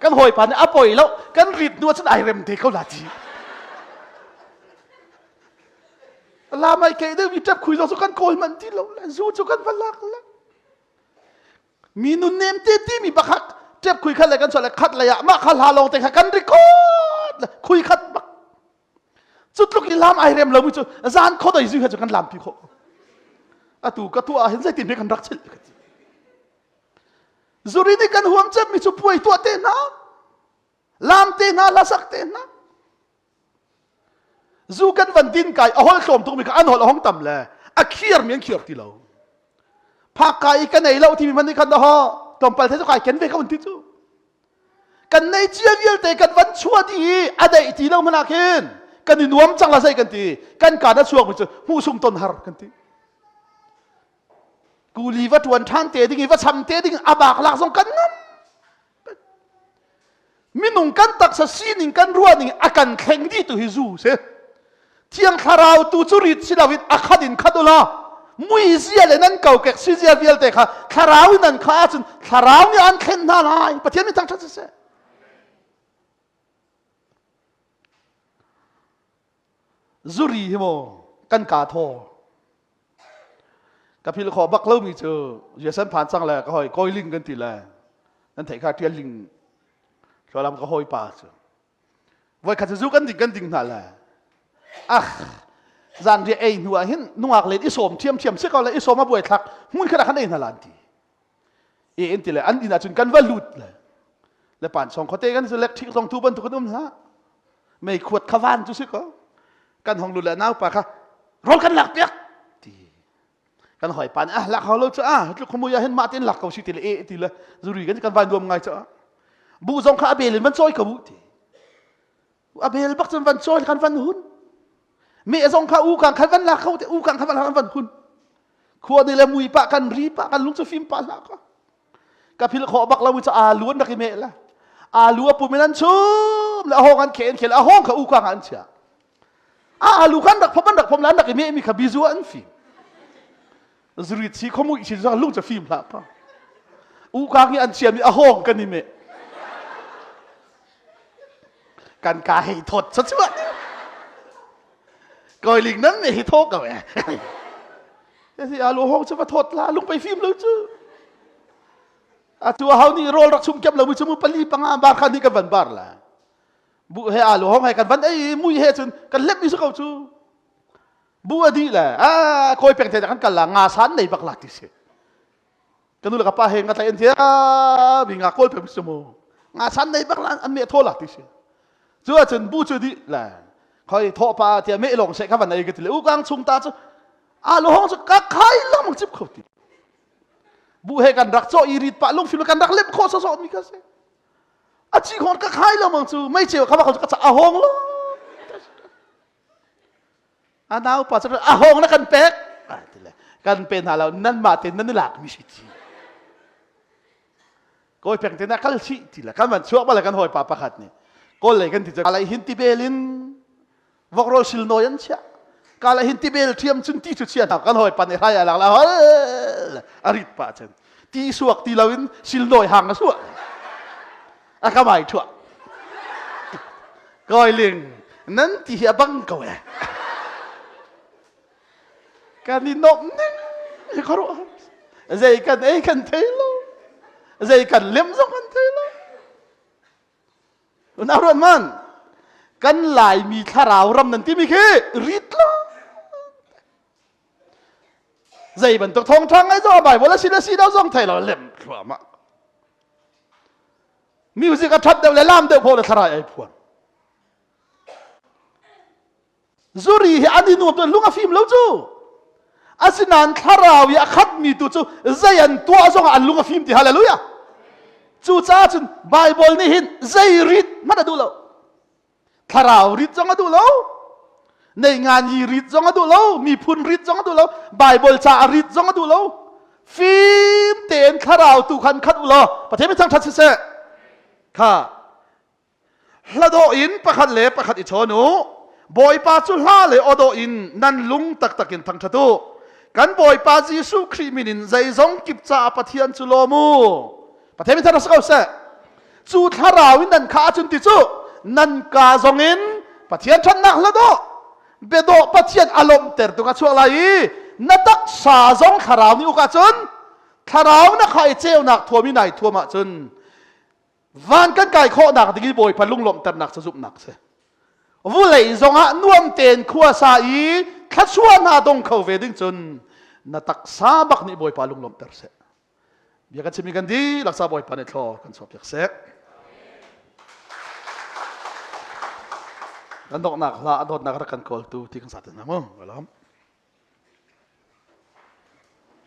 กันหอยผ่านอาป่อยแล้วกันรีดนัวฉันไอเร็มเตเขาลาจีลามไอเกย์เดมีจับคุยเราสุกันโกลมันที่เราจูจุกันฟันลักละมีนุ่นเนมเตที่มีบักจับคุยขัดอะไรกันส่วนอะไรขัดอะไรอะมาขัดหาลงแต่กันรีคอร์ดคุยขัดบักจุดลุกอีลามไอเร็มเราไม่จุจานเขาได้ยืนจุกันลามพี่เขาอะตูก็ตัวเห็นใจติดกันรักเฉลยจุรีนี่กันห่วงจะมีจุป่วยตัวเตนะลามเตนะลาสักเตนะจูกันวันดินไก่เอาหัวโขมตรงมีกันอันหัวห้องต่ำเลยอะเขียร์เมียนเขียร์ที่เราภาคไก่กันไหนเราที่มีมันในกันนะฮะตอมไปเทศกาลเขียนไว้เขาวันที่จูกันในเจียวิลเตกันวันชั่วดีอะไรที่เรามันอาเคนกันนี่นวมจังละใส่กันทีกันการนั้นช่วงมันจะหูซุ่มต้นหาร์กันทีกูรีวัดวันทางเตดิ้งวัดทำเตดิ้งอาบากหลักสองกันนั้นมินุงกันตักษสีนิงกันรัวนิงอาการแข็งดีตัวฮิจูเสเที่ยงคาราวตูจุริตสิดาวิดอาคดินคาดุลามุยเสียเลยนั่นเก่าเก็กซิเซียวิลเตค่ะคาราวนั่นข้าจนคาราวนี่อันเข็นนาลายประเทศนี้ตั้งชัดเสจุรีฮิโมกันกาโทกับพี่ลูกขอบักเล่ามีเจอเยสันผ่านสังแหละก็หอยก้อยลิงกันทีแหละนั่นถ่ายข้าเทียนลิงชาวลำก็หอยป่าเจอไว้ขัดสู้กันดิ่งนั่นแหละอ่ะจานเรียเองหัวเห็นนุ่งอักเล็ดอิสมเทียมเสื้อเขาเลยอิสมมาบวยทักมุ่งขนาดขันเองนั่นแหละทีเอ็นทีเลยอันนี้น่าจุนกันว่าหลุดเลยแล้วป่านสองเขาเตะกันสุดเล็กที่สองทูบันทุกคนนุ่มละไม่ขวดขวานจุสิก็กันห้องดูแลน้าป่ะค่ะร้องกันหลักเปียกกันหอยปันหลักเขาเราจะลูกขโมยเห็นมาเต้นหลักเขาชิติเลยทีละจุรีกันวานรวมไงจะบูซองข้าเบลมันซอยกับบูทีอาเบลบักจนวันซอยกันวันหุ่นเมื่อซองข้าอูกังกันวันหลักเขาอูกังกันวันหุ่นขวดนี่แหละมุยปะกันรีปะกันลุงจะฟิล์มปะหลักกับพี่ละขอบักเราจะล้วนนักเมละล้วนปุ่มนั้นชุ่มแล้วห้องกันเขียนแล้วห้องเขาอูกังอันเชียลูกขันดักผมนั้นดักเมมีขบิจอันฟิล์มจุริตชีเขามุยชีจะลุงจะฟิล์มละป่ะอูกังนี่อันเชียมีห้องกันนี่เมกันกาให้ทดสักชั่วก่อยลิงนั้นไม่ให้โทษกันแหมแต่ที่ลูกห้องจะมาทดละลุงไปฟิล์มแล้วจ้ะตัวเขานี่โรลรักชุมเก็บเราไม่ชั่วโมงปลีปังบาร์คันนี่กันวันบาร์ละบุเฮอาลูกห้องให้กันวันมุยเฮจนกันเล็บมีสักเขาจูบุอดีแหละคอยเปลี่ยนใจกันกันละงาสันในบักลัดที่เสียกันนู่นละกับป้าเฮงกันแต่เอ็นเทียมีงาคอยเปลี่ยนชั่วโมงงาสันในบักลัดอันเมทโทลัดที่เสียจ้าจนบูจูดีแหละคอยโทป้าเทียเมลงเสกกันวันไหนกันทีเลยอุกังชุงตาจูลูกห้องจะกักไข่แล้วมันจิบเขาที บุเหกันรักโจอีริดปะลุงฟิลกันรักเล็บโคสอมีกันเสอาจีคนก็คล้ายแล้วมังจูไม่เจียวเขาบอกเขาจะอาหงแล้วอันนั้นปัจจุบันอาหงนะกันเป็กกันเป็นอะไรนั่นมาเต็นนั่นหลักมิชิตีก็เพียงแต่นักขัลชีทีละกันมันช่วงอะไรกันหอยปาปะขัดนี่ก็เลยกันที่จะอะไรหินติเบลินวอกโรชิลโนยันเชียการหินติเบลเทียมจุนที่จุดเชียนกันหอยปันในไร่อะไรแล้วอริดป่าเช่นที่สวกที่เราอินชิลโนยห่างกันสวกอะก็ไม่ชั่วก็เรื่องนั้นที่เฮียบังก็เว้ยการนี่นกนิ่งเขารู้ใจกันเองกันเทโลใจกันเลี้ยมส่งกันเทโลน่ารู้มันกันหลายมีข้าราวรำนันที่มีแค่ริดโลใจมันตกทองทั้งไอ้เจ้าใบวันละสิดาวส่งเทโลเลี้ยมชัวมากมิวสิกชัดเดียวเลยล่ามเดียวพอเลยทรายไอ้พวงซูรีอันนี้นุ่มตัวลุงอาฟิมแล้วจูอาศินันทาราวอยากขัดมีตัวจูใจยันตัวส่งอันลุงอาฟิมที่ฮาเลลูยาจูจ้าจุนไบเบิลนี่เห็นใจริดมาดูแล้วทาราวริดจ้องดูแล้วในงานยีริดจ้องดูแล้วมีพุนริดจ้องดูแล้วไบเบิลจาริดจ้องดูแล้วฟิล์มเต็นทาราวตุขันขัดดูแล้วประเทศไม่ทั้งทัดเสะค่ะละโดอินประคัดเล็บประคัดอิชอนูบอยปาจุลาเลยอโดอินนั่นลุงตักตักินทั้งทัตุกันบอยปาจิสุครีมินินใจซงกิบจ่าปะเทียนจุโลมูประเทศมิทันสกาวเสจูทาราวินนันข้าจุนติจูนันกาซงอินปะเทียนชันนักละโดเบโดปะเทียนอารมณ์เตอร์ตุกัชัวไลนัตักสาซงทาราวนี่อุกาจุนทาราวนักใครเจ้านักทัวมินัยทัวมาจุนวันกันไก่ข้อหนักที่บอยพันลุงลมเตอร์นักสะสุบหนักเสวุ้เลยจงะนวมเต็นขัวสายขัดชวนหาดงเขาเวดิ้งจนนัตักซาบักนี่บอยพันลุงลมเตอร์เสเบียกันชิมิกันดีหลักซาบอยพันเอทอกันสอบยักเสกันดอกหนักละดอกหนักรักกันกอลตูที่กันสัตย์นะมั้งวะล้อม